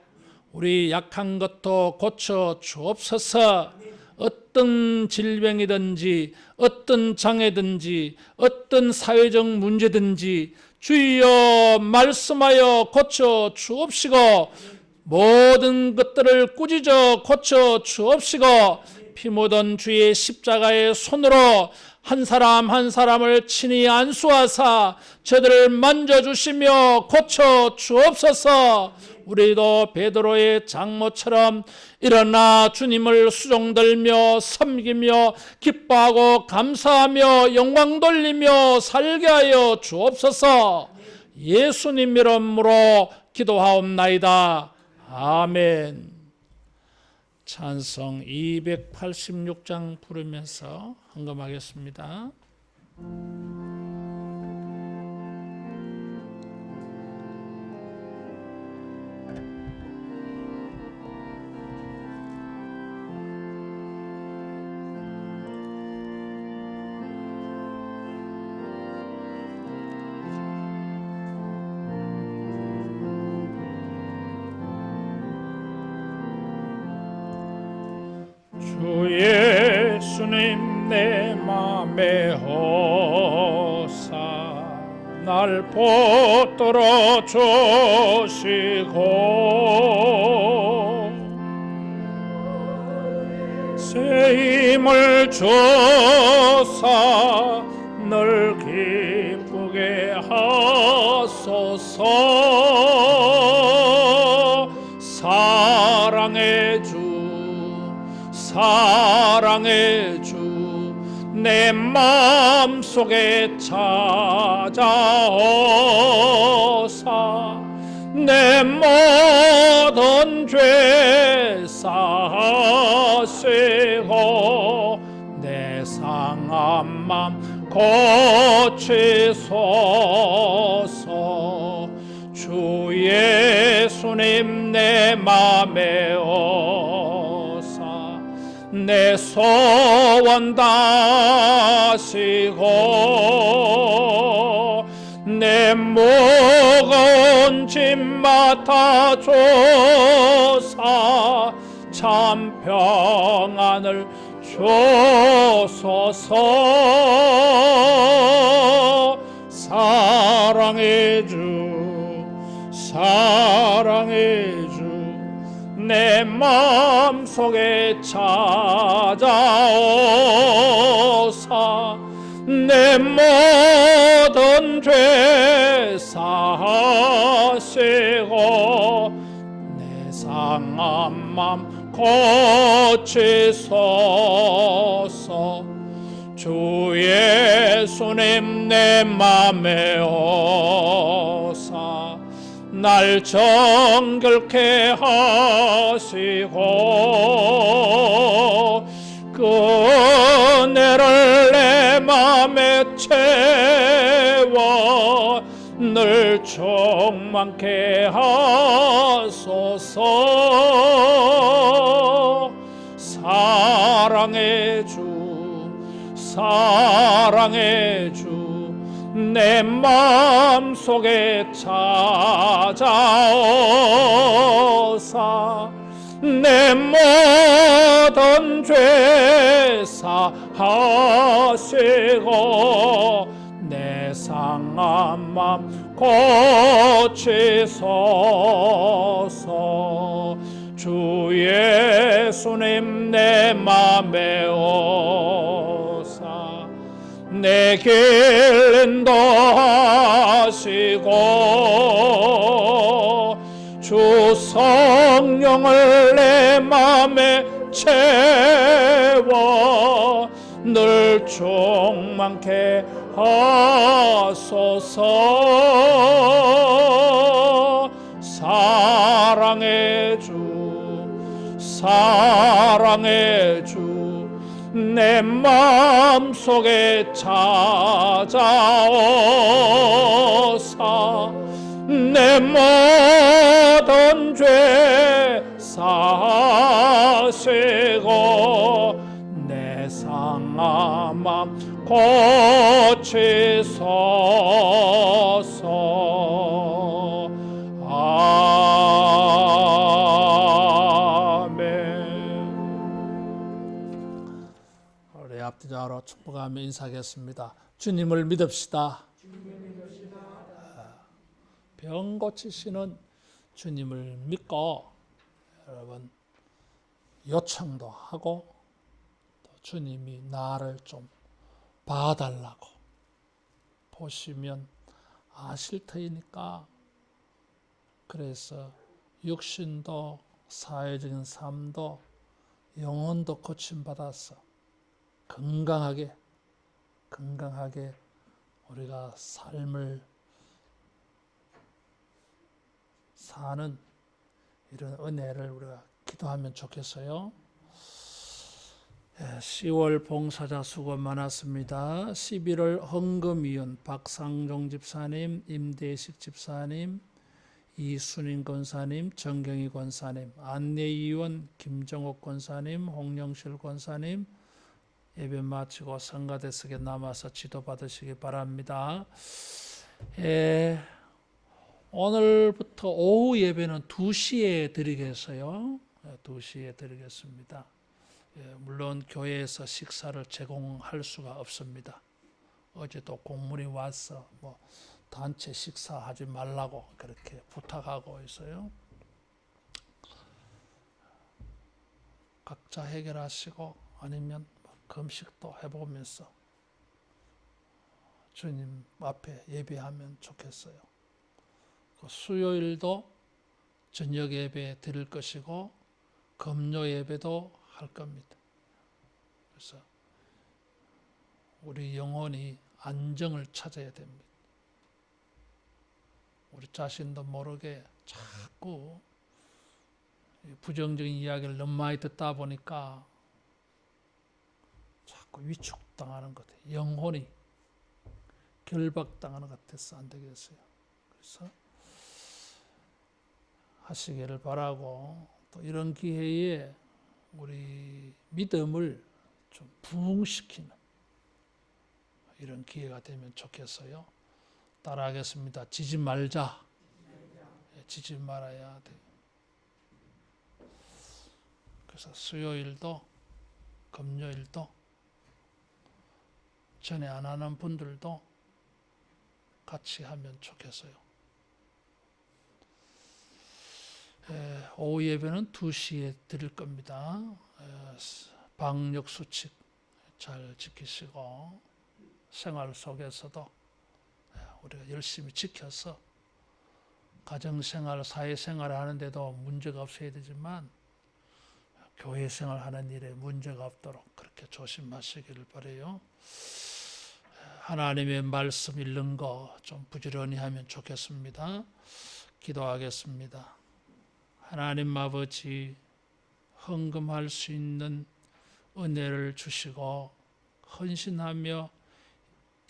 우리 약한 것도 고쳐 주옵소서. 어떤 질병이든지 어떤 장애든지 어떤 사회적 문제든지 주여 말씀하여 고쳐 주옵시고 모든 것들을 꾸짖어 고쳐 주옵시고 피 묻은 주의 십자가의 손으로 한 사람 한 사람을 친히 안수하사 저들을 만져주시며 고쳐 주옵소서. 우리도 베드로의 장모처럼 일어나 주님을 수종들며 섬기며 기뻐하고 감사하며 영광 돌리며 살게 하여 주옵소서. 예수님 이름으로 기도하옵나이다. 아멘. 찬송 286장 부르면서 헌금하겠습니다. 주 예수님 내 맘에 오사 날 붙들어 주시고 새 힘을 주사 늘 기쁘게 하소서. 사랑의 주 사랑의 주 내 마음속에 찾아오사 내 모든 죄 사하시고 내 상한 맘 고치소서. 주 예수님 내 맘에 오사 내 소원 다시고 내 무거운 짐 맡아줘서 참 평안을 주소서. 사랑의 주 사랑의 주 내 마음속에 찾아오사 내 모든 죄 사하시고 내 상한 맘 고치소서. 주 예수님 내 맘에 오사 날 정결케 하시고 그 은혜를 내 맘에 채워 늘 충만케 하소서. 사랑의 주 사랑의 주 내 마음속에 찾아오사 내 모든 죄 사하시고 내 상한 맘 고치소서. 주 예수님 내 맘에 오사 내 길 인도하시고 주 성령을 내 맘에 채워 늘 충만케 하소서. 사랑의 주, 사랑의 주, 내 마음속에 찾아오사 내 모든 죄 사시고 내 상한 맘 고치소서. 아멘. 우리 앞뒤자로 축복하며 인사하겠습니다. 주님을 믿읍시다. 병 고치시는 주님을 믿고 여러분 요청도 하고 또 주님이 나를 좀 봐달라고 보시면 아실 터이니까. 그래서 육신도 사회적인 삶도 영혼도 고침받아서 건강하게 우리가 삶을 사는 이런 은혜를 우리가 기도하면 좋겠어요. 10월 봉사자 수고 많았습니다. 11월 헌금위원 박상종 집사님, 임대식 집사님, 이순인 권사님, 정경희 권사님, 안내위원 김정옥 권사님, 홍영실 권사님, 예배 마치고 성가대석에 남아서 지도받으시기 바랍니다. 오늘부터 오후 예배는 2시에 드리겠어요. 2시에 드리겠습니다. 물론 교회에서 식사를 제공할 수가 없습니다. 어제도 공문이 와서 단체 식사하지 말라고 그렇게 부탁하고 있어요. 각자 해결하시고 아니면 금식도 해보면서 주님 앞에 예배하면 좋겠어요. 수요일도 저녁 예배 드릴 것이고 금요 예배도 할 겁니다. 그래서 우리 영혼이 안정을 찾아야 됩니다. 우리 자신도 모르게 자꾸 부정적인 이야기를 너무 많이 듣다 보니까 자꾸 위축당하는 것 같아요. 영혼이 결박당하는 것 같아서 안 되겠어요. 그래서 하시기를 바라고, 또 이런 기회에 우리 믿음을 좀 부흥시키는 이런 기회가 되면 좋겠어요. 따라하겠습니다. 지지 말자. 지지 말아야 돼. 그래서 수요일도 금요일도 전에 안 하는 분들도 같이 하면 좋겠어요. 오후 예배는 2시에 드릴 겁니다. 방역 수칙 잘 지키시고 생활 속에서도 우리가 열심히 지켜서 가정생활, 사회생활을 하는데도 문제가 없어야 되지만 교회 생활하는 일에 문제가 없도록 그렇게 조심하시기를 바라요. 하나님의 말씀 읽는 거 좀 부지런히 하면 좋겠습니다. 기도하겠습니다. 하나님 아버지, 헌금할 수 있는 은혜를 주시고 헌신하며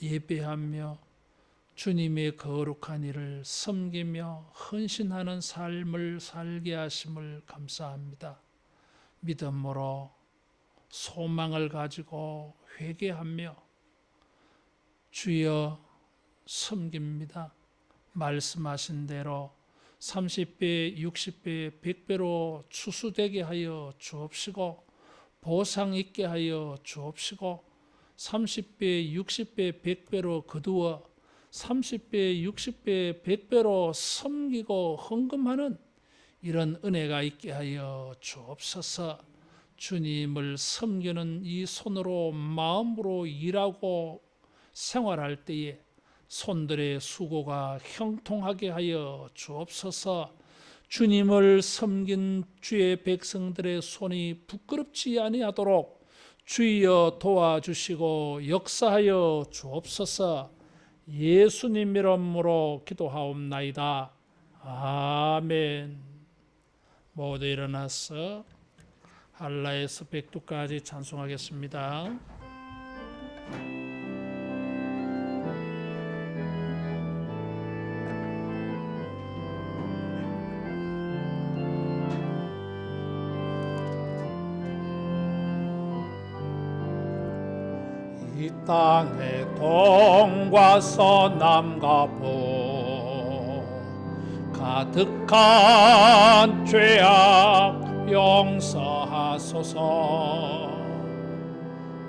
예배하며 주님의 거룩한 일을 섬기며 헌신하는 삶을 살게 하심을 감사합니다. 믿음으로 소망을 가지고 회개하며 주여 섬깁니다. 말씀하신 대로 30배, 60배, 100배로 추수되게 하여 주옵시고 보상 있게 하여 주옵시고 30배, 60배, 100배로 거두어 30배, 60배, 100배로 섬기고 헌금하는 이런 은혜가 있게 하여 주옵소서. 주님을 섬기는 이 손으로 마음으로 일하고 생활할 때에 손들의 수고가 형통하게 하여 주옵소서. 주님을 섬긴 주의 백성들의 손이 부끄럽지 아니하도록 주여 도와주시고 역사하여 주옵소서. 예수님 이름으로 기도하옵나이다. 아멘. 모두 일어나서 할라에서 백두까지 찬송하겠습니다. 이 땅의 동과 서남과 북 가득한 죄악 용서하소서.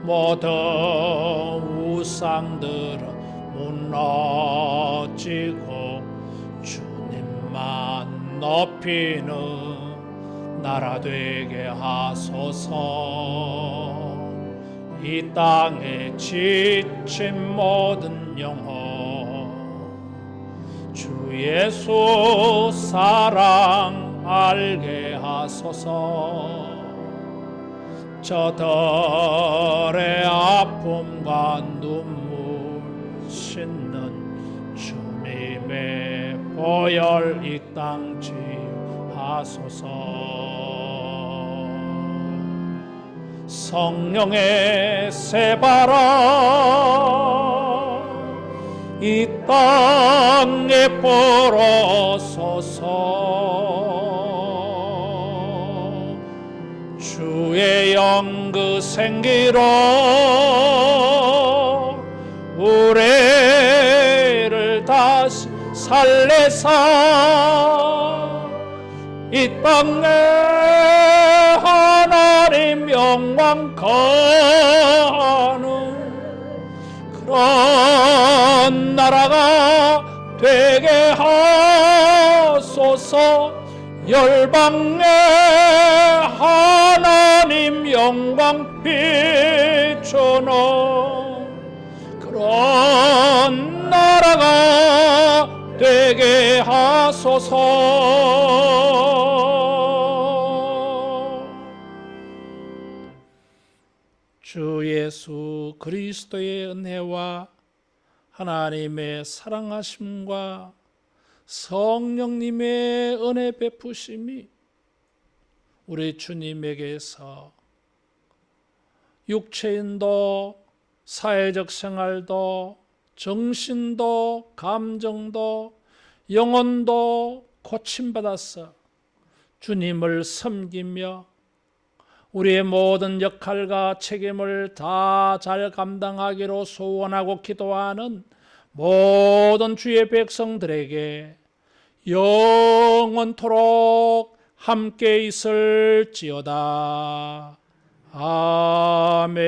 모든 우상들은 무너지고 주님만 높이는 나라 되게 하소서. 이 땅에 지친 모든 영혼 주 예수 사랑 알게 하소서. 저들의 아픔과 눈물 씻는 주님의 보혈 이 땅 지하소서. 성령의 새바람 이 땅에 불어소서. 주의 영 그 생기로 우리를 다시 살래사 이 땅에 하나님 영광 거하는 그런 나라가 되게 하소서. 열방에 하나님 영광 비추는 그런 나라가 되게 하소서. 주 예수 그리스도의 은혜와 하나님의 사랑하심과 성령님의 은혜 베푸심이 우리 주님에게서 육체인도 사회적 생활도 정신도 감정도 영혼도 고침받아서 주님을 섬기며 우리의 모든 역할과 책임을 다 잘 감당하기로 소원하고 기도하는 모든 주의 백성들에게 영원토록 함께 있을지어다. 아멘.